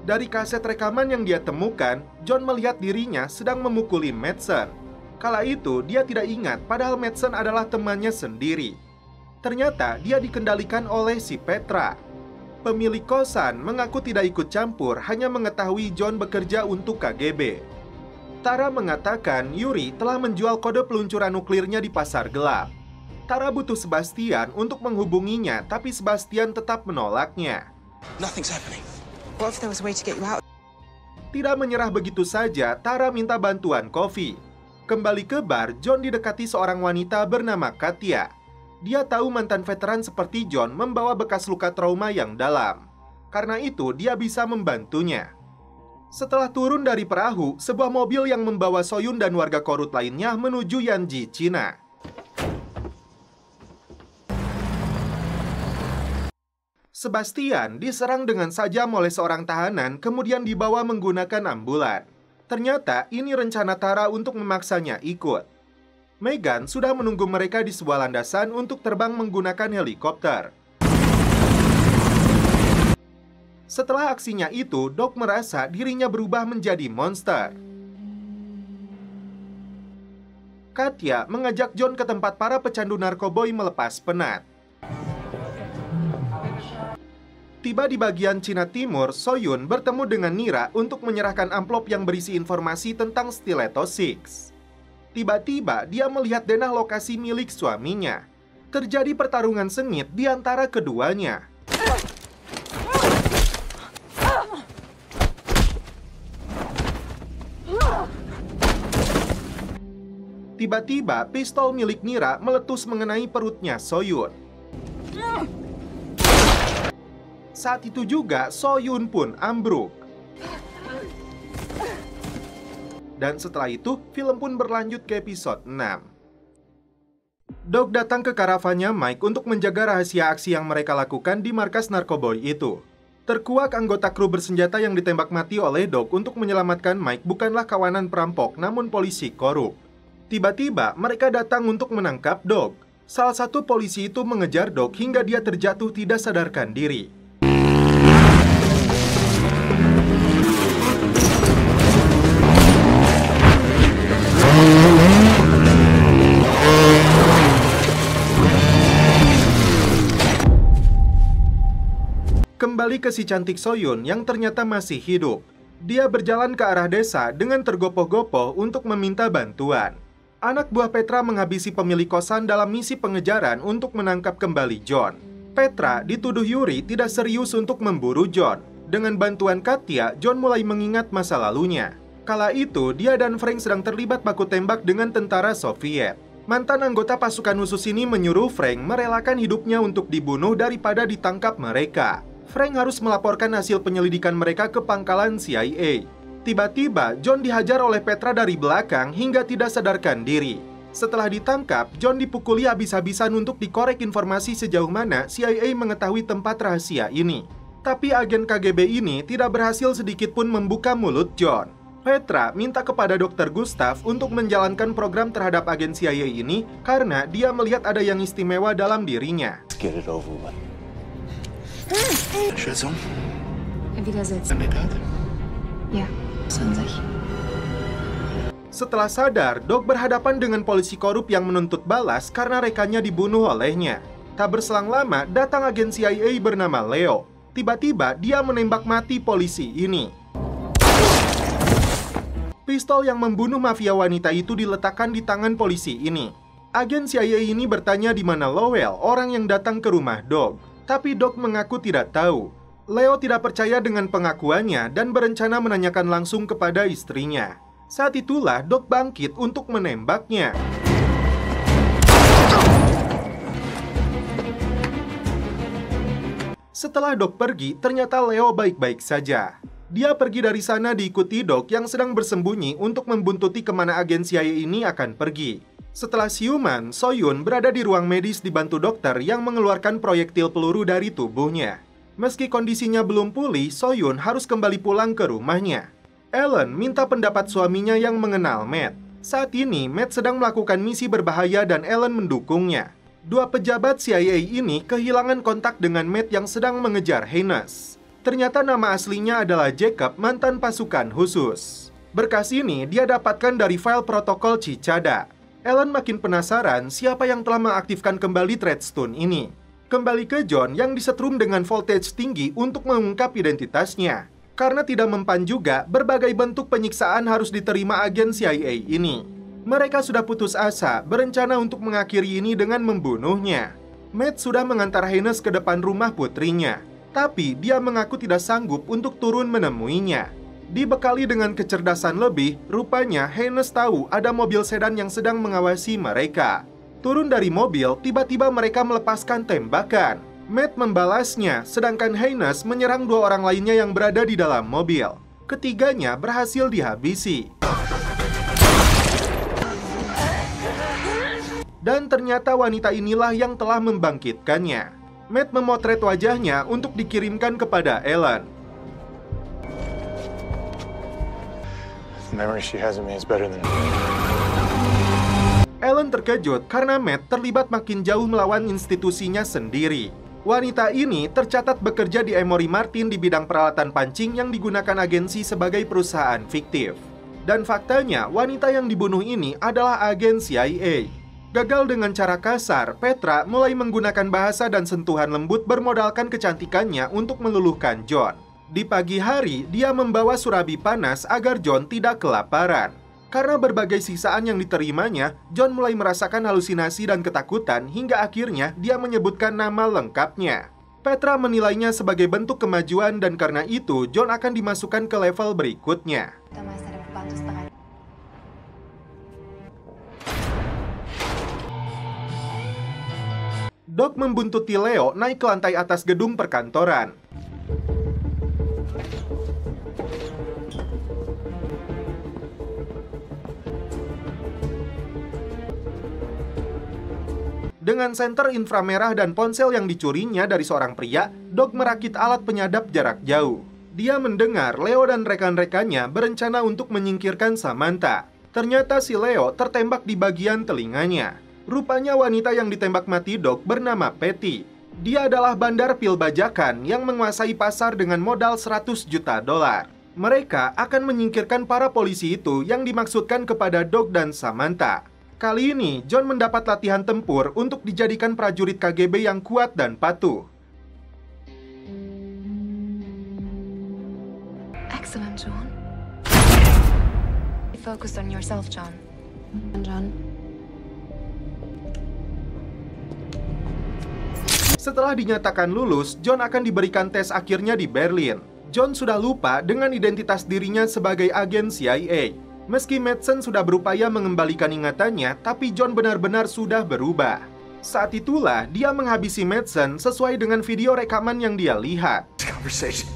Dari kaset rekaman yang dia temukan, John melihat dirinya sedang memukuli Madsen. Kala itu dia tidak ingat padahal Madsen adalah temannya sendiri. Ternyata dia dikendalikan oleh si Petra. Pemilik kosan mengaku tidak ikut campur, hanya mengetahui John bekerja untuk KGB. Tara mengatakan Yuri telah menjual kode peluncuran nuklirnya di pasar gelap. Tara butuh Sebastian untuk menghubunginya, tapi Sebastian tetap menolaknya. Nothing's happening. What if there was a way to get you out? Tidak menyerah begitu saja, Tara minta bantuan Coffee. Kembali ke bar, John didekati seorang wanita bernama Katya. Dia tahu mantan veteran seperti John membawa bekas luka trauma yang dalam. Karena itu, dia bisa membantunya. Setelah turun dari perahu, sebuah mobil yang membawa Soyun dan warga korut lainnya menuju Yanji, Cina. Sebastian diserang dengan sajam oleh seorang tahanan, kemudian dibawa menggunakan ambulan. Ternyata ini rencana Tara untuk memaksanya ikut. Megan sudah menunggu mereka di sebuah landasan untuk terbang menggunakan helikopter. Setelah aksinya itu, Doc merasa dirinya berubah menjadi monster. Katya mengajak John ke tempat para pecandu narkoboy melepas penat. Tiba di bagian Cina Timur, Soyun bertemu dengan Nira untuk menyerahkan amplop yang berisi informasi tentang Stiletto 6. Tiba-tiba dia melihat denah lokasi milik suaminya. Terjadi pertarungan sengit di antara keduanya. Tiba-tiba pistol milik Nira meletus mengenai perutnya Soyun. Saat itu juga Soyun pun ambruk. Dan setelah itu, film pun berlanjut ke episode 6. Doc datang ke karavannya Mike untuk menjaga rahasia aksi yang mereka lakukan di markas narkoboy itu. Terkuak anggota kru bersenjata yang ditembak mati oleh Doc untuk menyelamatkan Mike bukanlah kawanan perampok, namun polisi korup. Tiba-tiba, mereka datang untuk menangkap Doc. Salah satu polisi itu mengejar Doc hingga dia terjatuh tidak sadarkan diri. Kembali ke si cantik Soyun yang ternyata masih hidup. Dia berjalan ke arah desa dengan tergopoh-gopoh untuk meminta bantuan. Anak buah Petra menghabisi pemilik kosan dalam misi pengejaran untuk menangkap kembali John. Petra dituduh Yuri tidak serius untuk memburu John. Dengan bantuan Katya, John mulai mengingat masa lalunya. Kala itu, dia dan Frank sedang terlibat baku tembak dengan tentara Soviet. Mantan anggota pasukan khusus ini menyuruh Frank merelakan hidupnya untuk dibunuh daripada ditangkap mereka. Frank harus melaporkan hasil penyelidikan mereka ke pangkalan CIA. Tiba-tiba, John dihajar oleh Petra dari belakang hingga tidak sadarkan diri. Setelah ditangkap, John dipukuli habis-habisan untuk dikorek informasi sejauh mana CIA mengetahui tempat rahasia ini. Tapi agen KGB ini tidak berhasil sedikit pun membuka mulut John. Petra minta kepada Dr. Gustav untuk menjalankan program terhadap agen CIA ini karena dia melihat ada yang istimewa dalam dirinya. Get it over with. Schätzung? Widersetzen. Kandidat? Ja, 20. Setelah sadar, Doc berhadapan dengan polisi korup yang menuntut balas karena rekannya dibunuh olehnya. Tak berselang lama, datang agen CIA bernama Leo. Tiba-tiba, dia menembak mati polisi ini. Pistol yang membunuh mafia wanita itu diletakkan di tangan polisi ini. Agen CIA ini bertanya di mana Lowell, orang yang datang ke rumah Doc. Tapi Doc mengaku tidak tahu. Leo tidak percaya dengan pengakuannya dan berencana menanyakan langsung kepada istrinya. Saat itulah Doc bangkit untuk menembaknya. Setelah Doc pergi, ternyata Leo baik-baik saja. Dia pergi dari sana diikuti Doc yang sedang bersembunyi untuk membuntuti kemana agen CIA ini akan pergi. Setelah siuman, Soyun berada di ruang medis dibantu dokter yang mengeluarkan proyektil peluru dari tubuhnya. Meski kondisinya belum pulih, Soyun harus kembali pulang ke rumahnya. Ellen minta pendapat suaminya yang mengenal Matt. Saat ini, Matt sedang melakukan misi berbahaya dan Ellen mendukungnya. Dua pejabat CIA ini kehilangan kontak dengan Matt yang sedang mengejar Haynes. Ternyata nama aslinya adalah Jacob, mantan pasukan khusus. Berkas ini dia dapatkan dari file protokol Cicada. Ellen makin penasaran siapa yang telah mengaktifkan kembali Treadstone ini. Kembali ke John yang disetrum dengan voltage tinggi untuk mengungkap identitasnya. Karena tidak mempan juga, berbagai bentuk penyiksaan harus diterima agen CIA ini. Mereka sudah putus asa, berencana untuk mengakhiri ini dengan membunuhnya. Matt sudah mengantar Haynes ke depan rumah putrinya. Tapi dia mengaku tidak sanggup untuk turun menemuinya. Dibekali dengan kecerdasan lebih, rupanya Haynes tahu ada mobil sedan yang sedang mengawasi mereka. Turun dari mobil, tiba-tiba mereka melepaskan tembakan. Matt membalasnya, sedangkan Haynes menyerang dua orang lainnya yang berada di dalam mobil. Ketiganya berhasil dihabisi. Dan ternyata wanita inilah yang telah membangkitkannya. Matt memotret wajahnya untuk dikirimkan kepada Ellen. The memory she has of me is better than... Ellen terkejut karena Matt terlibat makin jauh melawan institusinya sendiri. Wanita ini tercatat bekerja di Emory Martin di bidang peralatan pancing yang digunakan agensi sebagai perusahaan fiktif. Dan faktanya, wanita yang dibunuh ini adalah agen CIA. Gagal dengan cara kasar, Petra mulai menggunakan bahasa dan sentuhan lembut bermodalkan kecantikannya untuk meluluhkan John. Di pagi hari, dia membawa surabi panas agar John tidak kelaparan. Karena berbagai siksaan yang diterimanya, John mulai merasakan halusinasi dan ketakutan hingga akhirnya dia menyebutkan nama lengkapnya. Petra menilainya sebagai bentuk kemajuan dan karena itu John akan dimasukkan ke level berikutnya. Doc membuntuti Leo naik ke lantai atas gedung perkantoran. Dengan senter inframerah dan ponsel yang dicurinya dari seorang pria, Doc merakit alat penyadap jarak jauh. Dia mendengar Leo dan rekan-rekannya berencana untuk menyingkirkan Samantha. Ternyata si Leo tertembak di bagian telinganya. Rupanya wanita yang ditembak mati Doc bernama Patty. Dia adalah bandar pil bajakan yang menguasai pasar dengan modal 100 juta dolar. Mereka akan menyingkirkan para polisi itu yang dimaksudkan kepada Doc dan Samantha. Kali ini, John mendapat latihan tempur untuk dijadikan prajurit KGB yang kuat dan patuh. Excellent, John. Focus on yourself, John. John. Setelah dinyatakan lulus, John akan diberikan tes akhirnya di Berlin. John sudah lupa dengan identitas dirinya sebagai agen CIA. Meski Madsen sudah berupaya mengembalikan ingatannya, tapi John benar-benar sudah berubah. Saat itulah dia menghabisi Madsen sesuai dengan video rekaman yang dia lihat. Conversation.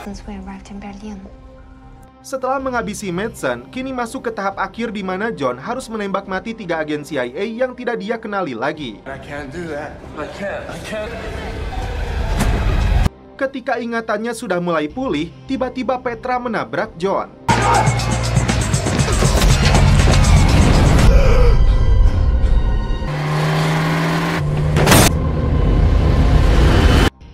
Since we arrived in Berlin. Setelah menghabisi Madsen, kini masuk ke tahap akhir di mana John harus menembak mati 3 agen CIA yang tidak dia kenali lagi. I can't do that. I can't. Ketika ingatannya sudah mulai pulih, tiba-tiba Petra menabrak John.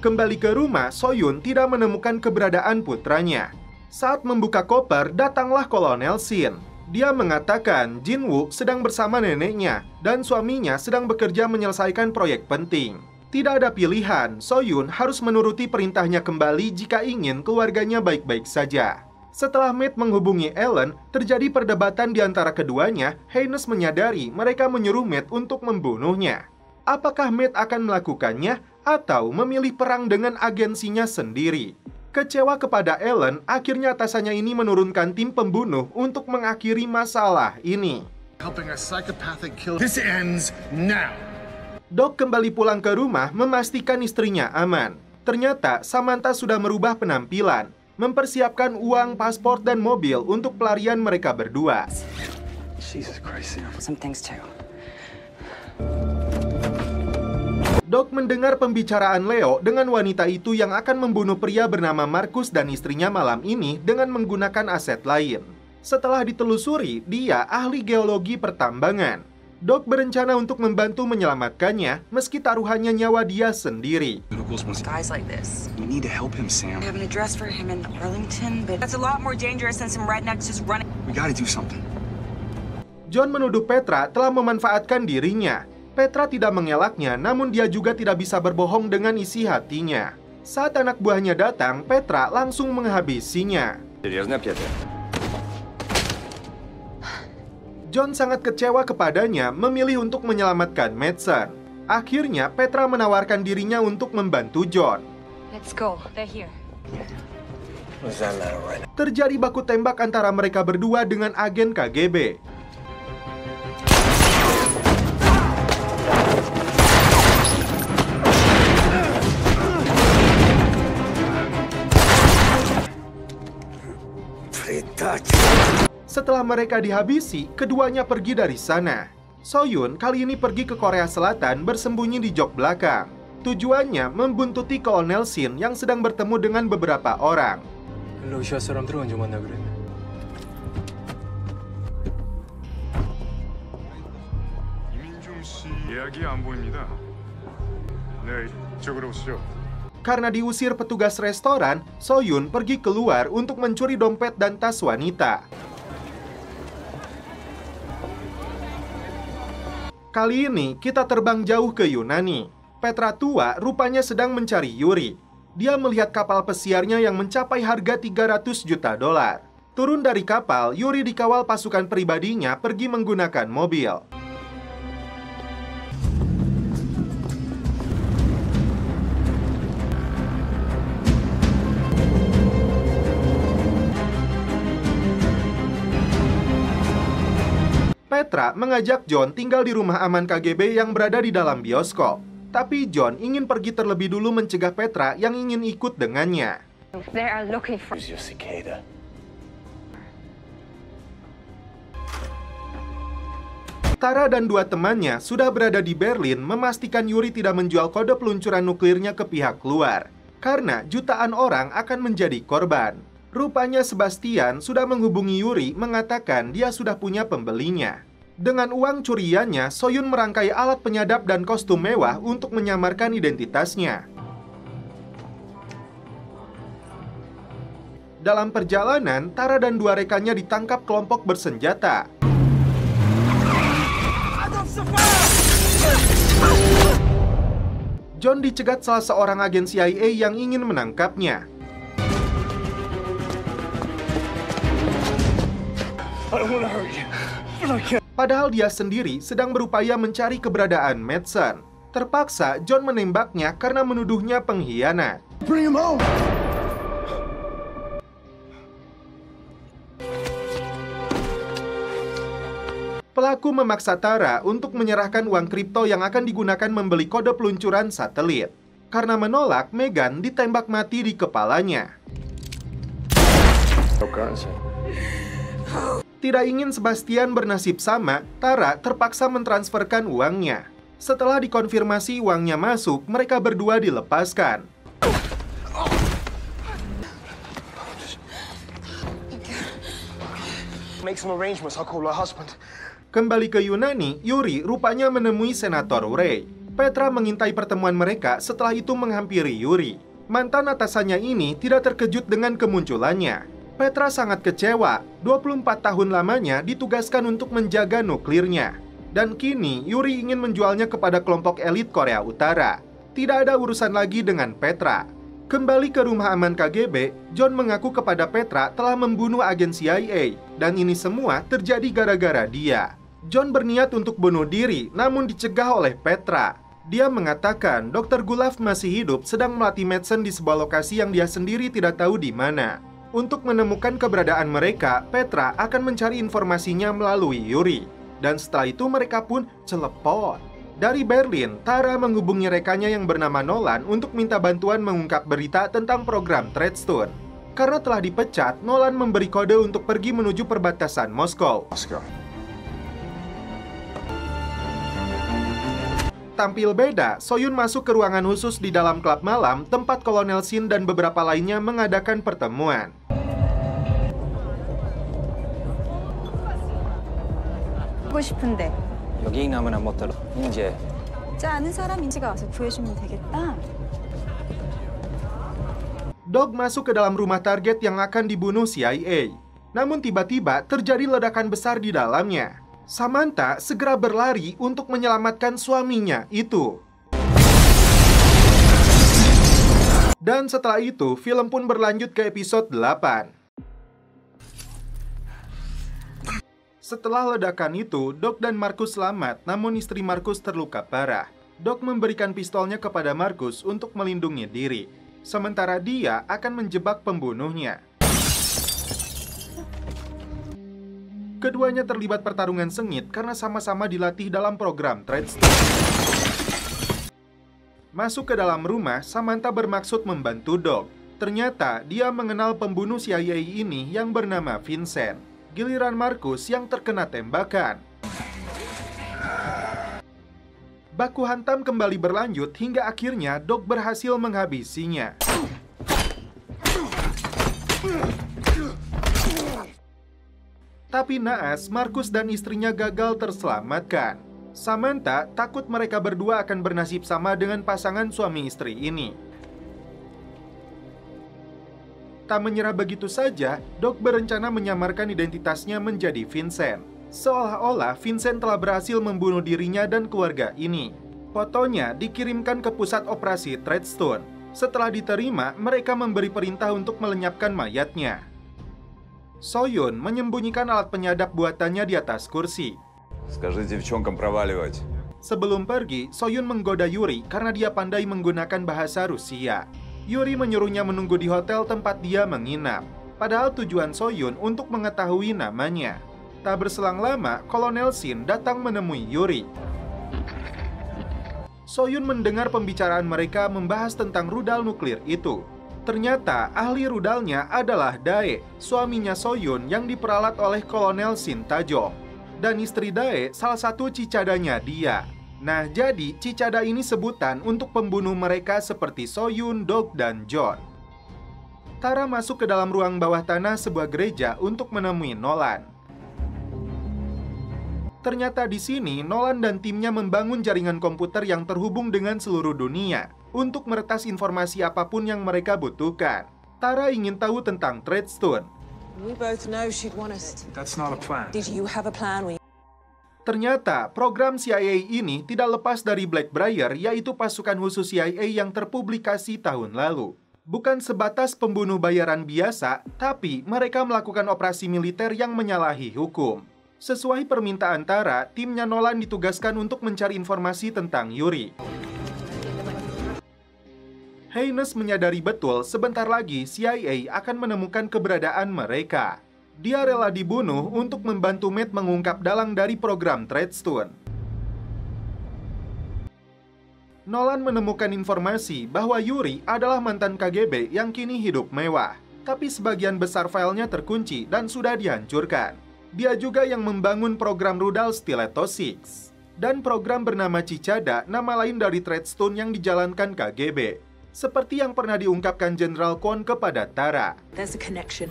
Kembali ke rumah, Soyun tidak menemukan keberadaan putranya. Saat membuka koper, datanglah Kolonel Shin. Dia mengatakan Jin-woo sedang bersama neneknya dan suaminya sedang bekerja menyelesaikan proyek penting. Tidak ada pilihan, Soyun harus menuruti perintahnya kembali jika ingin keluarganya baik-baik saja. Setelah Matt menghubungi Ellen, terjadi perdebatan di antara keduanya. Haynes menyadari mereka menyuruh Matt untuk membunuhnya. Apakah Matt akan melakukannya atau memilih perang dengan agensinya sendiri? Kecewa kepada Ellen, akhirnya atasannya ini menurunkan tim pembunuh untuk mengakhiri masalah ini. Helping a psychopathic killer. This ends now. Doc kembali pulang ke rumah memastikan istrinya aman. Ternyata Samantha sudah merubah penampilan, mempersiapkan uang, paspor, dan mobil untuk pelarian mereka berdua. Jesus Christ, Sam. Some things too. Doc mendengar pembicaraan Leo dengan wanita itu yang akan membunuh pria bernama Marcus dan istrinya malam ini dengan menggunakan aset lain. Setelah ditelusuri, dia ahli geologi pertambangan. Doc berencana untuk membantu menyelamatkannya meski taruhannya nyawa dia sendiri. Guys like this. We need to help him, Sam. I have an address for him in Arlington, but that's a lot more dangerous than some rednecks just running. We gotta do something. John menuduh Petra telah memanfaatkan dirinya. Petra tidak mengelaknya, namun dia juga tidak bisa berbohong dengan isi hatinya. Saat anak buahnya datang, Petra langsung menghabisinya. John sangat kecewa kepadanya, memilih untuk menyelamatkan Madsen. Akhirnya, Petra menawarkan dirinya untuk membantu John. Let's go. They're here. Terjadi baku tembak antara mereka berdua dengan agen KGB. Setelah mereka dihabisi, keduanya pergi dari sana. Soyun kali ini pergi ke Korea Selatan bersembunyi di jok belakang. Tujuannya membuntuti Kolonel Shin yang sedang bertemu dengan beberapa orang. 러시아 사람들은 언제 만나 그랬네. 이민종 씨 예약이 안 보입니다. 네, 이쪽으로 오시죠. Karena diusir petugas restoran, Soyun pergi keluar untuk mencuri dompet dan tas wanita. Kali ini kita terbang jauh ke Yunani. Petra tua rupanya sedang mencari Yuri. Dia melihat kapal pesiarnya yang mencapai harga 300 juta dolar. Turun dari kapal, Yuri dikawal pasukan pribadinya pergi menggunakan mobil. Petra mengajak John tinggal di rumah aman KGB yang berada di dalam bioskop. Tapi John ingin pergi terlebih dulu mencegah Petra yang ingin ikut dengannya. They are looking for... Who's your cicada? Tara dan dua temannya sudah berada di Berlin memastikan Yuri tidak menjual kode peluncuran nuklirnya ke pihak luar. Karena jutaan orang akan menjadi korban. Rupanya Sebastian sudah menghubungi Yuri mengatakan dia sudah punya pembelinya. Dengan uang curiannya, Soyun merangkai alat penyadap dan kostum mewah untuk menyamarkan identitasnya. Dalam perjalanan, Tara dan dua rekannya ditangkap kelompok bersenjata. John dicegat salah seorang agen CIA yang ingin menangkapnya. Padahal dia sendiri sedang berupaya mencari keberadaan Madsen. Terpaksa John menembaknya karena menuduhnya pengkhianat. Bring him home! Pelaku memaksa Tara untuk menyerahkan uang kripto yang akan digunakan membeli kode peluncuran satelit. Karena menolak, Megan ditembak mati di kepalanya. Tidak ingin Sebastian bernasib sama, Tara terpaksa mentransferkan uangnya. Setelah dikonfirmasi uangnya masuk, mereka berdua dilepaskan. Make some arrangements. I'll call her husband. Kembali ke Yunani, Yuri rupanya menemui Senator Ray. Petra mengintai pertemuan mereka setelah itu menghampiri Yuri. Mantan atasannya ini tidak terkejut dengan kemunculannya. Petra sangat kecewa, 24 tahun lamanya ditugaskan untuk menjaga nuklirnya. Dan kini Yuri ingin menjualnya kepada kelompok elit Korea Utara. Tidak ada urusan lagi dengan Petra. Kembali ke rumah aman KGB, John mengaku kepada Petra telah membunuh agen CIA. Dan ini semua terjadi gara-gara dia. John berniat untuk bunuh diri, namun dicegah oleh Petra. Dia mengatakan Dr. Gulov masih hidup sedang melatih Madsen di sebuah lokasi yang dia sendiri tidak tahu di mana. Untuk menemukan keberadaan mereka, Petra akan mencari informasinya melalui Yuri. Dan setelah itu mereka pun celepot. Dari Berlin, Tara menghubungi rekannya yang bernama Nolan untuk minta bantuan mengungkap berita tentang program Treadstone. Karena telah dipecat, Nolan memberi kode untuk pergi menuju perbatasan Moskow. Tampil beda, Soyun masuk ke ruangan khusus di dalam klub malam tempat Kolonel Shin dan beberapa lainnya mengadakan pertemuan. 하고 싶은데 여기 남은 못 들어. 이제 진짜 아는 사람 인지가 와서 구해주면 되겠다. Dog masuk ke dalam rumah target yang akan dibunuh CIA. Namun tiba-tiba terjadi ledakan besar di dalamnya. Samantha segera berlari untuk menyelamatkan suaminya itu. Dan setelah itu, film pun berlanjut ke episode 8. Setelah ledakan itu, Doc dan Marcus selamat, namun istri Marcus terluka parah. Doc memberikan pistolnya kepada Marcus untuk melindungi diri. Sementara dia akan menjebak pembunuhnya. Keduanya terlibat pertarungan sengit karena sama-sama dilatih dalam program Treadstone. Masuk ke dalam rumah, Samantha bermaksud membantu Doc. Ternyata dia mengenal pembunuh CIA ini yang bernama Vincent. Giliran Marcus yang terkena tembakan. Baku hantam kembali berlanjut hingga akhirnya Doc berhasil menghabisinya. Tapi naas, Marcus dan istrinya gagal terselamatkan. Samantha takut mereka berdua akan bernasib sama dengan pasangan suami istri ini. Tak menyerah begitu saja, Doc berencana menyamarkan identitasnya menjadi Vincent. Seolah-olah Vincent telah berhasil membunuh dirinya dan keluarga ini. Fotonya dikirimkan ke pusat operasi Treadstone. Setelah diterima, mereka memberi perintah untuk melenyapkan mayatnya. Soyun menyembunyikan alat penyadap buatannya di atas kursi. Скажи девчонкам проваливать. Sebelum pergi, Soyun menggoda Yuri karena dia pandai menggunakan bahasa Rusia. Yuri menyuruhnya menunggu di hotel tempat dia menginap. Padahal tujuan Soyun untuk mengetahui namanya. Tak berselang lama, Kolonel Shin datang menemui Yuri. Soyun mendengar pembicaraan mereka membahas tentang rudal nuklir itu. Ternyata ahli rudalnya adalah Dae, suaminya Soyun yang diperalat oleh Kolonel Shin Tae-jong. Dan istri Dae salah satu cicadanya dia. Nah, jadi cicada ini sebutan untuk pembunuh mereka seperti Soyun, Doc, dan John. Tara masuk ke dalam ruang bawah tanah sebuah gereja untuk menemui Nolan. Ternyata di sini Nolan dan timnya membangun jaringan komputer yang terhubung dengan seluruh dunia untuk meretas informasi apapun yang mereka butuhkan. Tara ingin tahu tentang Treadstone. We both know she'd want us. That's not a plan. Did you have a plan? Ternyata program CIA ini tidak lepas dari Blackbriar, yaitu pasukan khusus CIA yang terpublikasi tahun lalu. Bukan sebatas pembunuh bayaran biasa, tapi mereka melakukan operasi militer yang menyalahi hukum. Sesuai permintaan Tara, timnya Nolan ditugaskan untuk mencari informasi tentang Yuri. Haynes menyadari betul sebentar lagi CIA akan menemukan keberadaan mereka. Dia rela dibunuh untuk membantu Matt mengungkap dalang dari program Treadstone. Nolan menemukan informasi bahwa Yuri adalah mantan KGB yang kini hidup mewah. Tapi sebagian besar filenya terkunci dan sudah dihancurkan. Dia juga yang membangun program rudal Stiletto 6. Dan program bernama Cicada, nama lain dari Treadstone yang dijalankan KGB. Seperti yang pernah diungkapkan Jenderal Kwon kepada Tara. There's a connection.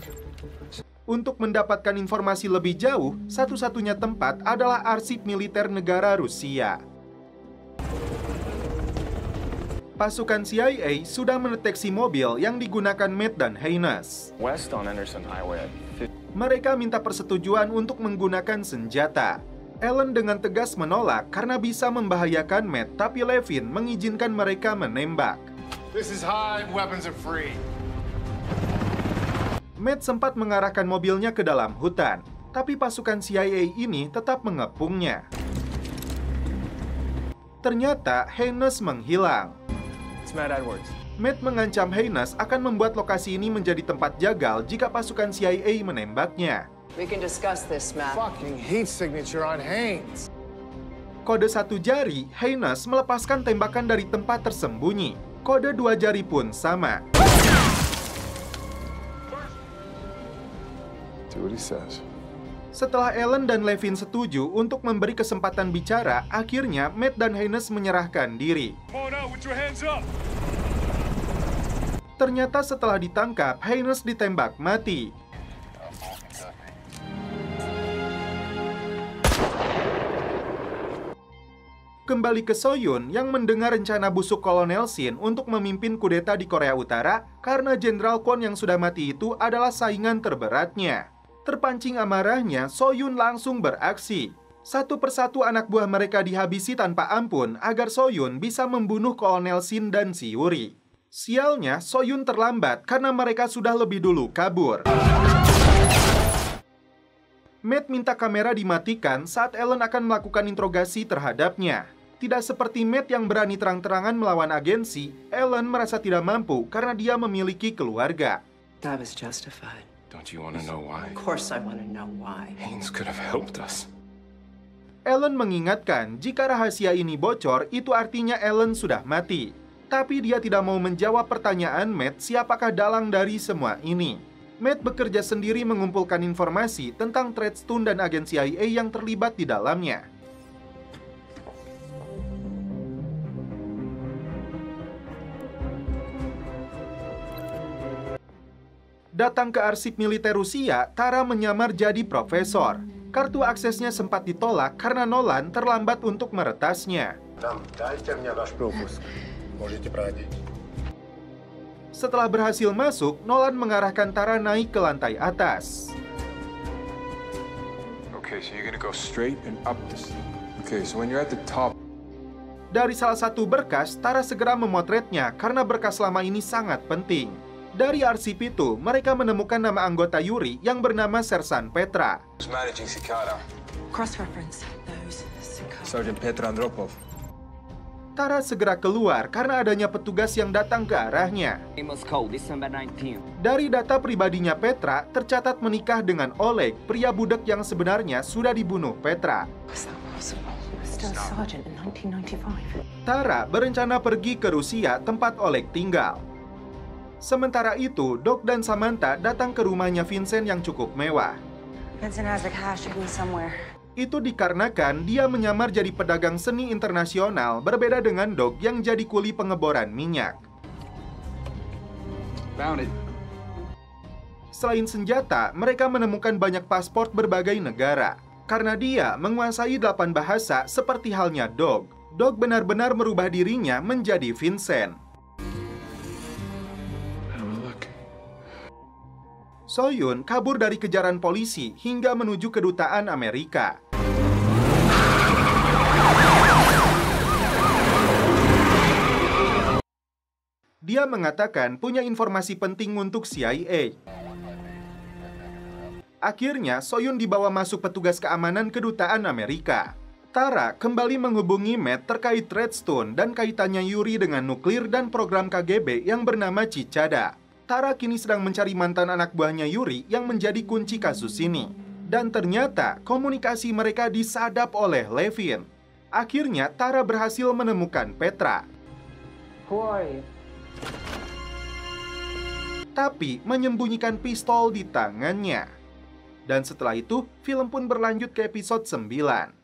Untuk mendapatkan informasi lebih jauh, satu-satunya tempat adalah arsip militer negara Rusia. Pasukan CIA sudah mendeteksi mobil yang digunakan Matt dan Haynes. West on Anderson Highway. Mereka minta persetujuan untuk menggunakan senjata. Ellen dengan tegas menolak karena bisa membahayakan Matt, tapi Levin mengizinkan mereka menembak. This is high, weapons are free. Matt sempat mengarahkan mobilnya ke dalam hutan, tapi pasukan CIA ini tetap mengepungnya. Ternyata Haynes menghilang. It's Matt Edwards. Matt mengancam Haynes akan membuat lokasi ini menjadi tempat jagal jika pasukan CIA menembaknya. We can discuss this, Matt. Fucking heat signature on Haynes. Kode 1 jari, Haynes melepaskan tembakan dari tempat tersembunyi. Kode 2 jari pun sama. Do what he says. Setelah Ellen dan Levin setuju untuk memberi kesempatan bicara, akhirnya Matt dan Haynes menyerahkan diri. Ternyata setelah ditangkap, Haynes ditembak mati. Kembali ke Soyun yang mendengar rencana busuk Kolonel Shin untuk memimpin kudeta di Korea Utara karena Jenderal Kwon yang sudah mati itu adalah saingan terberatnya. Terpancing amarahnya, Soyun langsung beraksi. Satu persatu anak buah mereka dihabisi tanpa ampun agar Soyun bisa membunuh Kolonel Shin dan si Yuri. Sialnya, Soyun terlambat karena mereka sudah lebih dulu kabur. Matt minta kamera dimatikan saat Ellen akan melakukan interogasi terhadapnya. Tidak seperti Matt yang berani terang-terangan melawan agensi, Ellen merasa tidak mampu karena dia memiliki keluarga. I was justified. Don't you want to know why? Of course I want to know why. Haynes could have helped us. Ellen mengingatkan jika rahasia ini bocor, itu artinya Ellen sudah mati. Tapi dia tidak mau menjawab pertanyaan Matt siapakah dalang dari semua ini. Matt bekerja sendiri mengumpulkan informasi tentang Treadstone dan agen CIA yang terlibat di dalamnya. Datang ke arsip militer Rusia, Tara menyamar jadi profesor. Kartu aksesnya sempat ditolak karena Nolan terlambat untuk meretasnya. Setelah berhasil masuk, Nolan mengarahkan Tara naik ke lantai atas. Okay, so you're gonna go straight and up this. Okay, so when you're at the top. Dari salah satu berkas, Tara segera memotretnya karena berkas lama ini sangat penting. Dari arsip itu, mereka menemukan nama anggota Yuri yang bernama Sersan Petra. Who's managing Cicada? Cross-reference those. Sergeant Petra Andropov. Tara segera keluar karena adanya petugas yang datang ke arahnya. Moscow, December 19. Dari data pribadinya Petra, tercatat menikah dengan Oleg, pria budak yang sebenarnya sudah dibunuh Petra. Was that possible? He was still a sergeant in 1995. Tara berencana pergi ke Rusia, tempat Oleg tinggal. Sementara itu, Doc dan Samantha datang ke rumahnya Vincent yang cukup mewah. Vincent has the cash hidden somewhere. Itu dikarenakan dia menyamar jadi pedagang seni internasional, berbeda dengan Doc yang jadi kuli pengeboran minyak. Found it. Selain senjata, mereka menemukan banyak paspor berbagai negara. Karena dia menguasai 8 bahasa seperti halnya Doc. Doc benar-benar merubah dirinya menjadi Vincent. Soyun kabur dari kejaran polisi hingga menuju kedutaan Amerika. Dia mengatakan punya informasi penting untuk CIA. Akhirnya, Soyun dibawa masuk petugas keamanan kedutaan Amerika. Tara kembali menghubungi Matt terkait Redstone dan kaitannya Yuri dengan nuklir dan program KGB yang bernama Cichada. Tara kini sedang mencari mantan anak buahnya Yuri yang menjadi kunci kasus ini. Dan ternyata komunikasi mereka disadap oleh Levin. Akhirnya Tara berhasil menemukan Petra. Who are you? Tapi menyembunyikan pistol di tangannya. Dan setelah itu, film pun berlanjut ke episode 9.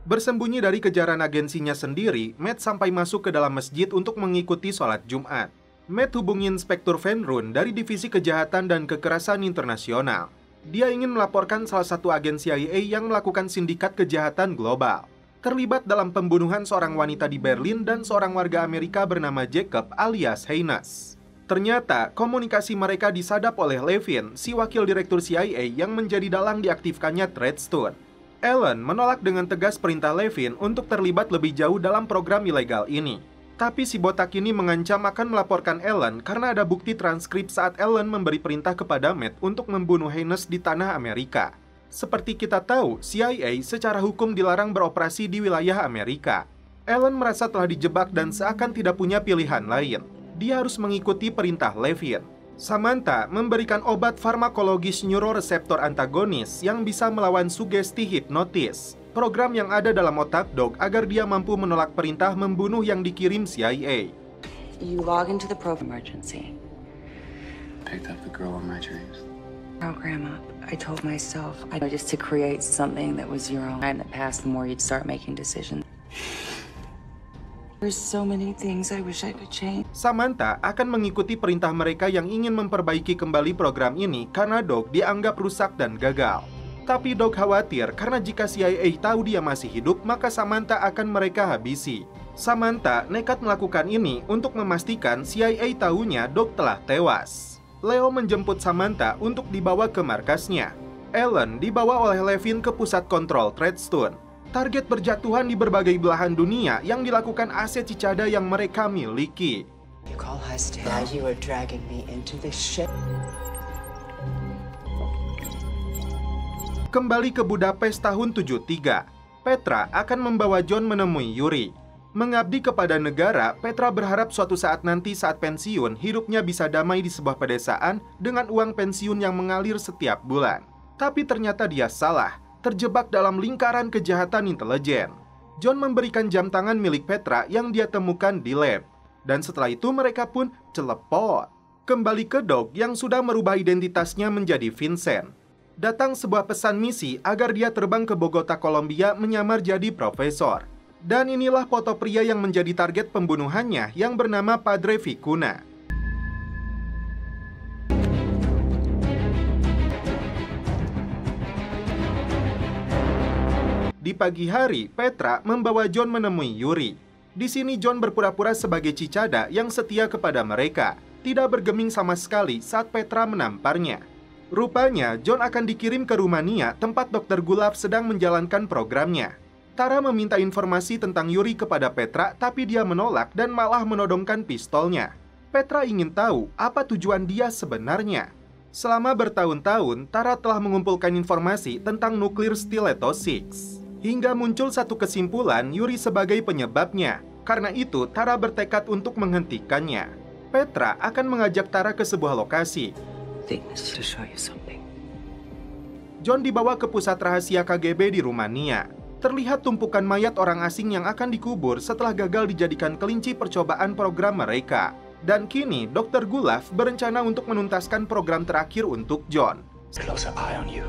Bersembunyi dari kejaran agensinya sendiri, Matt sampai masuk ke dalam masjid untuk mengikuti sholat Jumat. Matt hubungi Inspektur Van Roon dari Divisi Kejahatan dan Kekerasan Internasional. Dia ingin melaporkan salah satu agen CIA yang melakukan sindikat kejahatan global. Terlibat dalam pembunuhan seorang wanita di Berlin dan seorang warga Amerika bernama Jacob alias Haynes. Ternyata, komunikasi mereka disadap oleh Levin, si wakil direktur CIA yang menjadi dalang diaktifkannya Redstone. Ellen menolak dengan tegas perintah Levin untuk terlibat lebih jauh dalam program ilegal ini. Tapi si botak ini mengancam akan melaporkan Ellen karena ada bukti transkrip saat Ellen memberi perintah kepada Matt untuk membunuh Haynes di tanah Amerika. Seperti kita tahu, CIA secara hukum dilarang beroperasi di wilayah Amerika. Ellen merasa telah dijebak dan seakan tidak punya pilihan lain. Dia harus mengikuti perintah Levin. Samantha memberikan obat farmakologis neuroreseptor antagonis yang bisa melawan sugesti hipnotis, program yang ada dalam otak Doc agar dia mampu menolak perintah membunuh yang dikirim CIA. You log into the program emergency. Picked up the girl in my dreams. Program up. I told myself just to create something that was your own. In the past, the more you'd start making decisions. There's so many things I wish I could change. Samantha akan mengikuti perintah mereka yang ingin memperbaiki kembali program ini karena Doc dianggap rusak dan gagal. Tapi Doc khawatir karena jika CIA tahu dia masih hidup, maka Samantha akan mereka habisi. Samantha nekat melakukan ini untuk memastikan CIA tahunya Doc telah tewas. Leo menjemput Samantha untuk dibawa ke markasnya. Ellen dibawa oleh Levin ke pusat kontrol Redstone. Target berjatuhan di berbagai belahan dunia yang dilakukan aset Cichada yang mereka miliki. You call us to now you are dragging me into this shit. Kembali ke Budapest tahun 73, Petra akan membawa John menemui Yuri. Mengabdi kepada negara, Petra berharap suatu saat nanti saat pensiun, hidupnya bisa damai di sebuah pedesaan dengan uang pensiun yang mengalir setiap bulan. Tapi ternyata dia salah. Terjebak dalam lingkaran kejahatan intelijen. John memberikan jam tangan milik Petra yang dia temukan di lab. Dan setelah itu mereka pun celepot. Kembali ke Doc yang sudah merubah identitasnya menjadi Vincent. Datang sebuah pesan misi agar dia terbang ke Bogota, Kolombia menyamar jadi profesor. Dan inilah foto pria yang menjadi target pembunuhannya yang bernama Padre Vicuna. Di pagi hari, Petra membawa John menemui Yuri. Di sini John berpura-pura sebagai Cichada yang setia kepada mereka, tidak bergeming sama sekali saat Petra menamparnya. Rupanya, John akan dikirim ke Rumania, tempat Dr. Gulaf sedang menjalankan programnya. Tara meminta informasi tentang Yuri kepada Petra, tapi dia menolak dan malah menodongkan pistolnya. Petra ingin tahu apa tujuan dia sebenarnya. Selama bertahun-tahun, Tara telah mengumpulkan informasi tentang nuklir Stiletto 6. Hingga muncul satu kesimpulan Yuri sebagai penyebabnya. Karena itu, Tara bertekad untuk menghentikannya. Petra akan mengajak Tara ke sebuah lokasi. John dibawa ke pusat rahasia KGB di Rumania. Terlihat tumpukan mayat orang asing yang akan dikubur setelah gagal dijadikan kelinci percobaan program mereka. Dan kini, Dr. Gulaf berencana untuk menuntaskan program terakhir untuk John. Closer eye on you.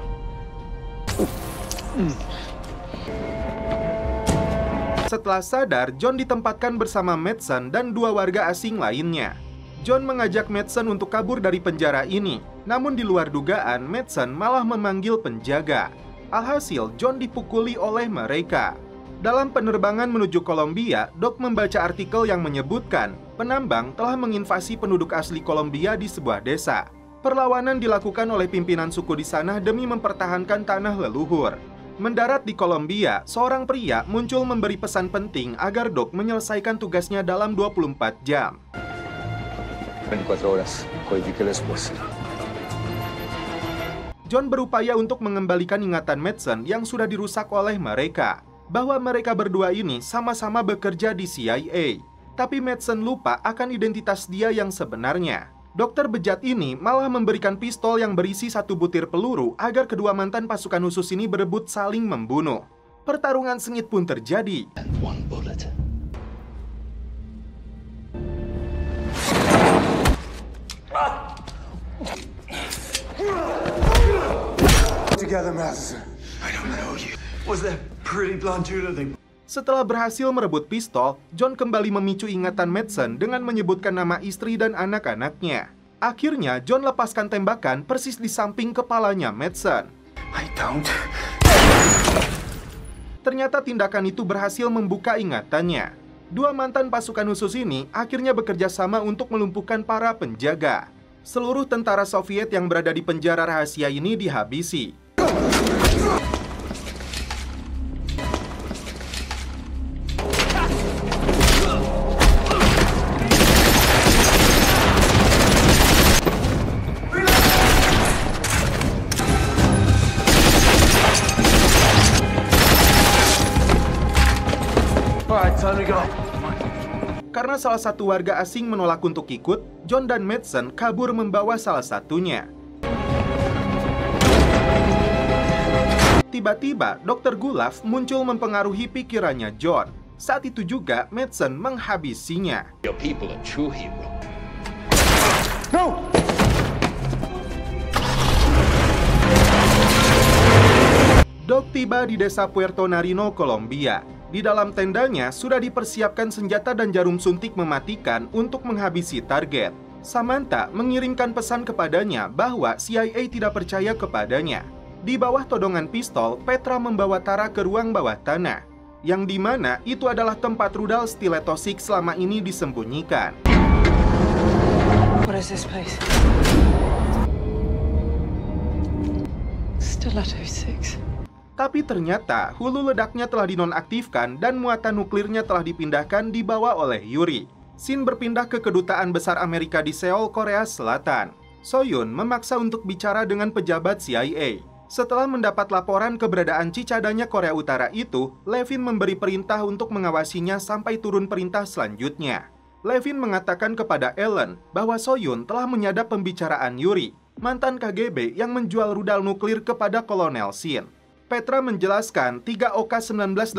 Setelah sadar, John ditempatkan bersama Madsen dan dua warga asing lainnya. John mengajak Madsen untuk kabur dari penjara ini. Namun di luar dugaan, Madsen malah memanggil penjaga. Alhasil, John dipukuli oleh mereka. Dalam penerbangan menuju Kolombia, Doc membaca artikel yang menyebutkan penambang telah menginvasi penduduk asli Kolombia di sebuah desa. Perlawanan dilakukan oleh pimpinan suku di sana demi mempertahankan tanah leluhur. Mendarat di Kolombia, seorang pria muncul memberi pesan penting agar Doc menyelesaikan tugasnya dalam 24 jam. 24 horas, codifique la esposa. John berupaya untuk mengembalikan ingatan Madsen yang sudah dirusak oleh mereka, bahwa mereka berdua ini sama-sama bekerja di CIA. Tapi Madsen lupa akan identitas dia yang sebenarnya. Dokter bejat ini malah memberikan pistol yang berisi 1 butir peluru agar kedua mantan pasukan khusus ini berebut saling membunuh. Pertarungan sengit pun terjadi. Together, Madison. I don't know you. Was that pretty blonde thing? Setelah berhasil merebut pistol, John kembali memicu ingatan Madsen dengan menyebutkan nama istri dan anak-anaknya. Akhirnya, John lepaskan tembakan persis di samping kepalanya Madsen. I don't. Ternyata tindakan itu berhasil membuka ingatannya. Dua mantan pasukan khusus ini akhirnya bekerja sama untuk melumpuhkan para penjaga. Seluruh tentara Soviet yang berada di penjara rahasia ini dihabisi. Karena salah satu warga asing menolak untuk ikut, John dan Madsen kabur membawa salah satunya. Tiba-tiba, Dr. Gulov muncul mempengaruhi pikirannya John. Saat itu juga, Madsen menghabisinya. Your people are true hero. No! Doc tiba di desa Puerto Narino, Kolombia. Di dalam tendanya sudah dipersiapkan senjata dan jarum suntik mematikan untuk menghabisi target. Samantha mengirimkan pesan kepadanya bahwa CIA tidak percaya kepadanya. Di bawah todongan pistol, Petra membawa Tara ke ruang bawah tanah, yang dimana itu adalah tempat rudal Stiletto 6 selama ini disembunyikan. What is this place? Stiletto 6. Tapi ternyata hulu ledaknya telah dinonaktifkan dan muatan nuklirnya telah dipindahkan dibawa oleh Yuri. Shin berpindah ke Kedutaan Besar Amerika di Seoul, Korea Selatan. Soyun memaksa untuk bicara dengan pejabat CIA. Setelah mendapat laporan keberadaan cicadanya Korea Utara itu, Levin memberi perintah untuk mengawasinya sampai turun perintah selanjutnya. Levin mengatakan kepada Ellen bahwa Soyun telah menyadap pembicaraan Yuri, mantan KGB yang menjual rudal nuklir kepada Kolonel Shin. Petra menjelaskan 3 Oka 1986.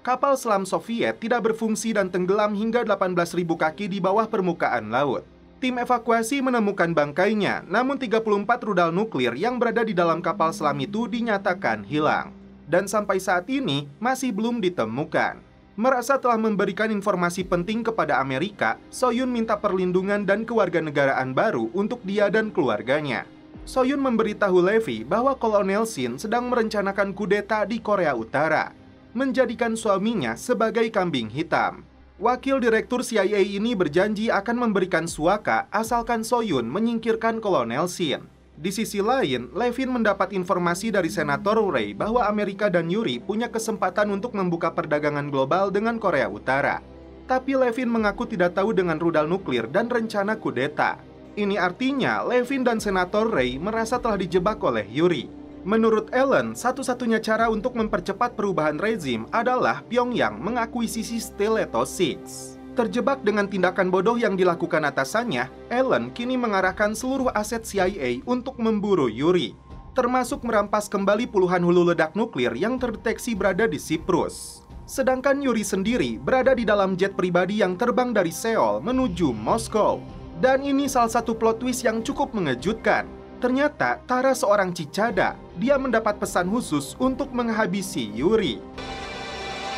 Kapal selam Soviet tidak berfungsi dan tenggelam hingga 18.000 kaki di bawah permukaan laut. Tim evakuasi menemukan bangkainya, namun 34 rudal nuklir yang berada di dalam kapal selam itu dinyatakan hilang. Dan sampai saat ini masih belum ditemukan. Merasa telah memberikan informasi penting kepada Amerika, Soyun minta perlindungan dan kewarganegaraan baru untuk dia dan keluarganya. Soyun memberitahu Levi bahwa Kolonel Shin sedang merencanakan kudeta di Korea Utara, menjadikan suaminya sebagai kambing hitam. Wakil Direktur CIA ini berjanji akan memberikan suaka asalkan Soyun menyingkirkan Kolonel Shin. Di sisi lain, Levin mendapat informasi dari Senator Ray bahwa Amerika dan Yuri punya kesempatan untuk membuka perdagangan global dengan Korea Utara. Tapi Levin mengaku tidak tahu dengan rudal nuklir dan rencana kudeta. Ini artinya Levin dan Senator Ray merasa telah dijebak oleh Yuri. Menurut Ellen, satu-satunya cara untuk mempercepat perubahan rezim adalah Pyongyang mengakuisisi Stiletto 6. Terjebak dengan tindakan bodoh yang dilakukan atasannya, Ellen kini mengarahkan seluruh aset CIA untuk memburu Yuri, termasuk merampas kembali puluhan hulu ledak nuklir yang terdeteksi berada di Siprus. Sedangkan Yuri sendiri berada di dalam jet pribadi yang terbang dari Seoul menuju Moskow. Dan ini salah satu plot twist yang cukup mengejutkan. Ternyata Tara seorang cicada. Dia mendapat pesan khusus untuk menghabisi Yuri.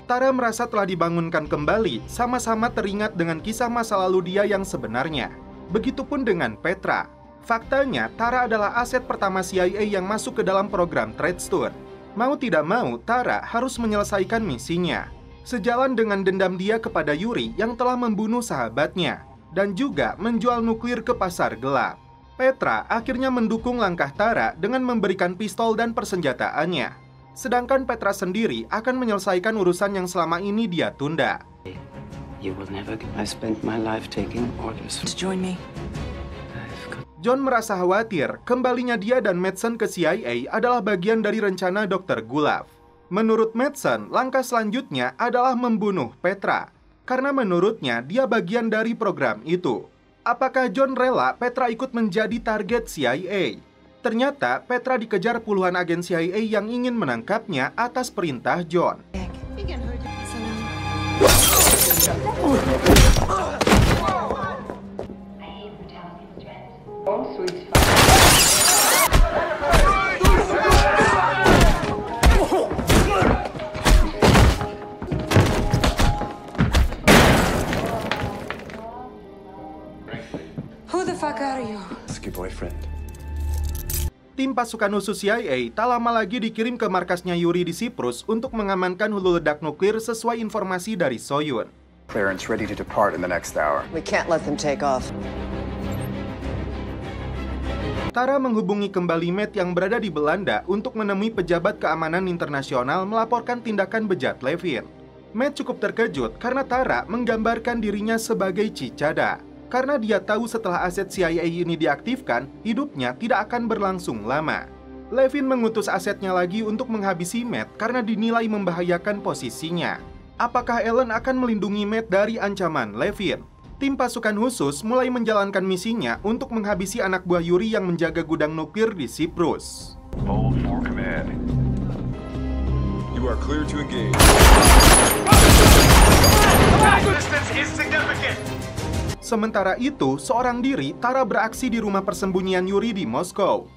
Tara merasa telah dibangunkan kembali, sama-sama teringat dengan kisah masa lalu dia yang sebenarnya. Begitupun dengan Petra. Faktanya, Tara adalah aset pertama CIA yang masuk ke dalam program Treadstone. Mau tidak mau, Tara harus menyelesaikan misinya. Sejalan dengan dendam dia kepada Yuri yang telah membunuh sahabatnya dan juga menjual nuklir ke pasar gelap. Petra akhirnya mendukung langkah Tara dengan memberikan pistol dan persenjataannya. Sedangkan Petra sendiri akan menyelesaikan urusan yang selama ini dia tunda. John merasa khawatir kembalinya dia dan Madsen ke CIA adalah bagian dari rencana Dr. Gulaf. Menurut Madsen, langkah selanjutnya adalah membunuh Petra, karena menurutnya dia bagian dari program itu. Apakah John rela Petra ikut menjadi target CIA? Ternyata Petra dikejar puluhan agen CIA yang ingin menangkapnya atas perintah John. Who the fuck are you? boyfriend. Tim pasukan khusus CIA tak lama lagi dikirim ke markasnya Yuri di Siprus untuk mengamankan hulu ledak nuklir sesuai informasi dari Soyun. Clearance ready to depart in the next hour. We can't let them take off. Tara menghubungi kembali Matt yang berada di Belanda untuk menemui pejabat keamanan internasional melaporkan tindakan bejat Levin. Matt cukup terkejut karena Tara menggambarkan dirinya sebagai cicada. Karena dia tahu setelah aset CIA ini diaktifkan, hidupnya tidak akan berlangsung lama. Levin mengutus asetnya lagi untuk menghabisi Matt karena dinilai membahayakan posisinya. Apakah Ellen akan melindungi Matt dari ancaman Levin? Tim pasukan khusus mulai menjalankan misinya untuk menghabisi anak buah Yuri yang menjaga gudang nuklir di Siprus. Hold for command. You are clear to engage. Distance is significant. Sementara itu, seorang diri, Tara beraksi di rumah persembunyian Yuri di Moskow.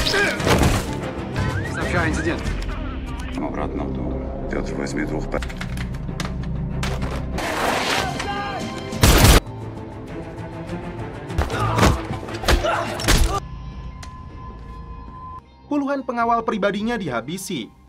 Puluhan pengawal pribadinya dihabisi.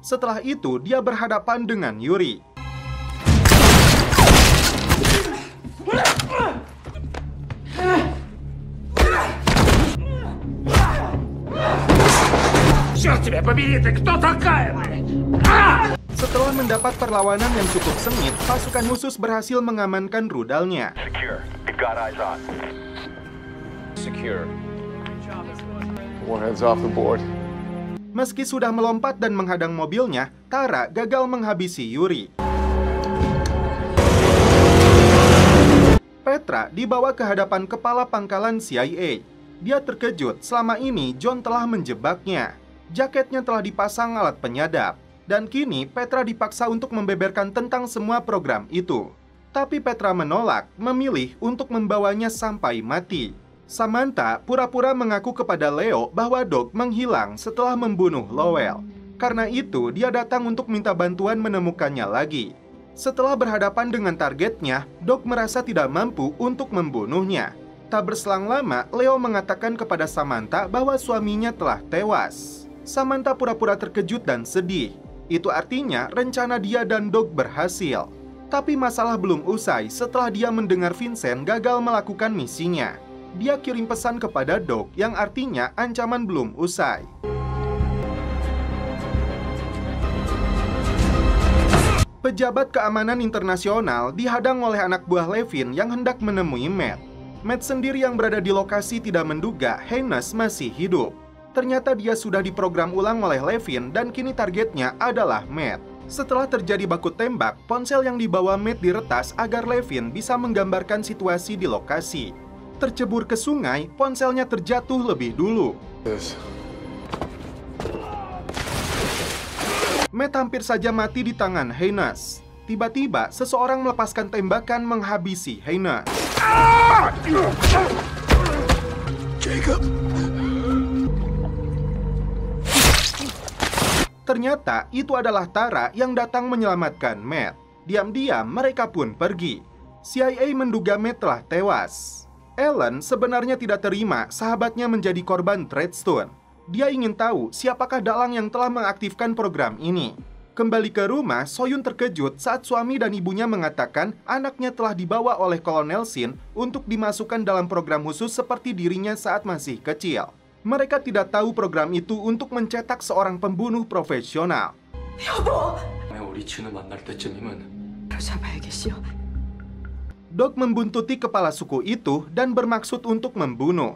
Setelah itu, dia berhadapan dengan Yuri. Setelah mendapat perlawanan yang cukup sengit, pasukan khusus berhasil mengamankan rudalnya. Secure. We've got eyes on. Secure. Warheads off the board. Meski sudah melompat dan menghadang mobilnya, Tara gagal menghabisi Yuri. Petra dibawa ke hadapan kepala pangkalan CIA. Dia terkejut selama ini John telah menjebaknya. Jaketnya telah dipasang alat penyadap. Dan kini Petra dipaksa untuk membeberkan tentang semua program itu. Tapi Petra menolak, memilih untuk membawanya sampai mati. Samantha pura-pura mengaku kepada Leo bahwa Doc menghilang setelah membunuh Lowell. Karena itu, dia datang untuk minta bantuan menemukannya lagi. Setelah berhadapan dengan targetnya, Doc merasa tidak mampu untuk membunuhnya. Tak berselang lama, Leo mengatakan kepada Samantha bahwa suaminya telah tewas. Samantha pura-pura terkejut dan sedih. Itu artinya rencana dia dan Doc berhasil. Tapi masalah belum usai setelah dia mendengar Vincent gagal melakukan misinya. Dia kirim pesan kepada Doc yang artinya ancaman belum usai. Pejabat keamanan internasional dihadang oleh anak buah Levin yang hendak menemui Matt. Matt sendiri yang berada di lokasi tidak menduga Haynes masih hidup. Ternyata dia sudah diprogram ulang oleh Levin dan kini targetnya adalah Matt. Setelah terjadi baku tembak, ponsel yang dibawa Matt diretas agar Levin bisa menggambarkan situasi di lokasi. Tercebur ke sungai, ponselnya terjatuh lebih dulu. Matt hampir saja mati di tangan Haynes. Tiba-tiba, seseorang melepaskan tembakan menghabisi Haynes. Jacob. Ternyata itu adalah Tara yang datang menyelamatkan Matt. Diam-diam mereka pun pergi. CIA menduga Matt telah tewas. Ellen sebenarnya tidak terima sahabatnya menjadi korban Treadstone. Dia ingin tahu siapakah dalang yang telah mengaktifkan program ini. Kembali ke rumah, Soyun terkejut saat suami dan ibunya mengatakan anaknya telah dibawa oleh Kolonel Shin untuk dimasukkan dalam program khusus seperti dirinya saat masih kecil. Mereka tidak tahu program itu untuk mencetak seorang pembunuh profesional. Dog membuntuti kepala suku itu dan bermaksud untuk membunuh.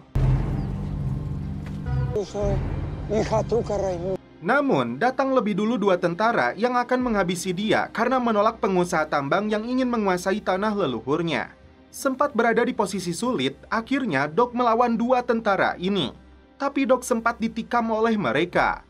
Namun, datang lebih dulu dua tentara yang akan menghabisi dia karena menolak pengusaha tambang yang ingin menguasai tanah leluhurnya. Sempat berada di posisi sulit, akhirnya Dog melawan dua tentara ini. Tapi Dog sempat ditikam oleh mereka.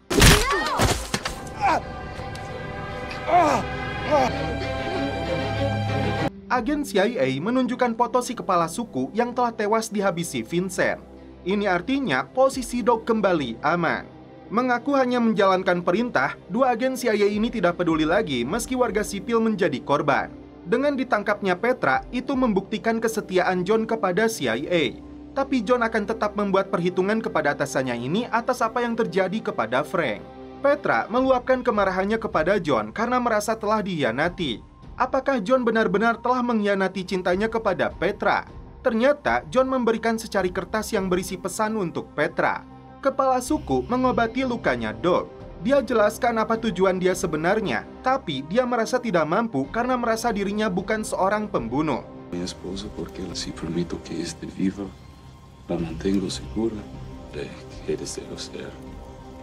Agen CIA menunjukkan foto si kepala suku yang telah tewas dihabisi Vincent. Ini artinya posisi Dog kembali aman. Mengaku hanya menjalankan perintah, dua agen CIA ini tidak peduli lagi meski warga sipil menjadi korban. Dengan ditangkapnya Petra, itu membuktikan kesetiaan John kepada CIA. Tapi John akan tetap membuat perhitungan kepada atasannya ini atas apa yang terjadi kepada Frank. Petra meluapkan kemarahannya kepada John karena merasa telah dihianati. Apakah John benar-benar telah mengkhianati cintanya kepada Petra? Ternyata John memberikan secari kertas yang berisi pesan untuk Petra. Kepala suku mengobati lukanya Dog. Dia jelaskan apa tujuan dia sebenarnya, tapi dia merasa tidak mampu karena merasa dirinya bukan seorang pembunuh. Mi esposa porque si permito que esté viva, la mantengo segura de que deseo ser.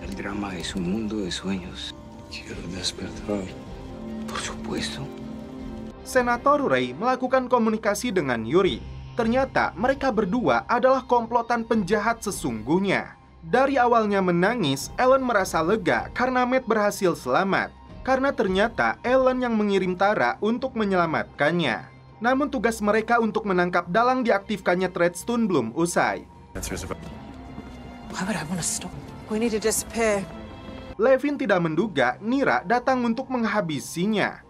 El drama es un mundo de sueños. Quiero despertar. Por supuesto. Senator Ray melakukan komunikasi dengan Yuri. Ternyata mereka berdua adalah komplotan penjahat sesungguhnya. Dari awalnya menangis, Ellen merasa lega karena Matt berhasil selamat. Karena ternyata Ellen yang mengirim Tara untuk menyelamatkannya. Namun tugas mereka untuk menangkap dalang diaktifkannya Treadstone belum usai. Why would I want to stop? We need to disappear. Levin tidak menduga Nira datang untuk menghabisinya.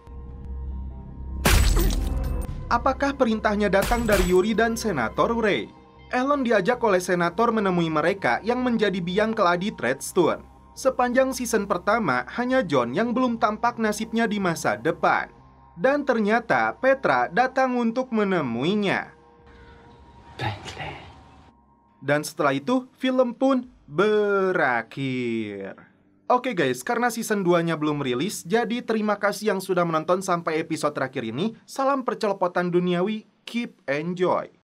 Apakah perintahnya datang dari Yuri dan Senator Ray? Ellen diajak oleh senator menemui mereka yang menjadi biang keladi Treadstone. Sepanjang season pertama, hanya John yang belum tampak nasibnya di masa depan. Dan ternyata Petra datang untuk menemuinya. Dan setelah itu, film pun berakhir. Oke guys, karena season 2-nya belum rilis, jadi terima kasih yang sudah menonton sampai episode terakhir ini. Salam percelopotan duniawi, keep enjoy.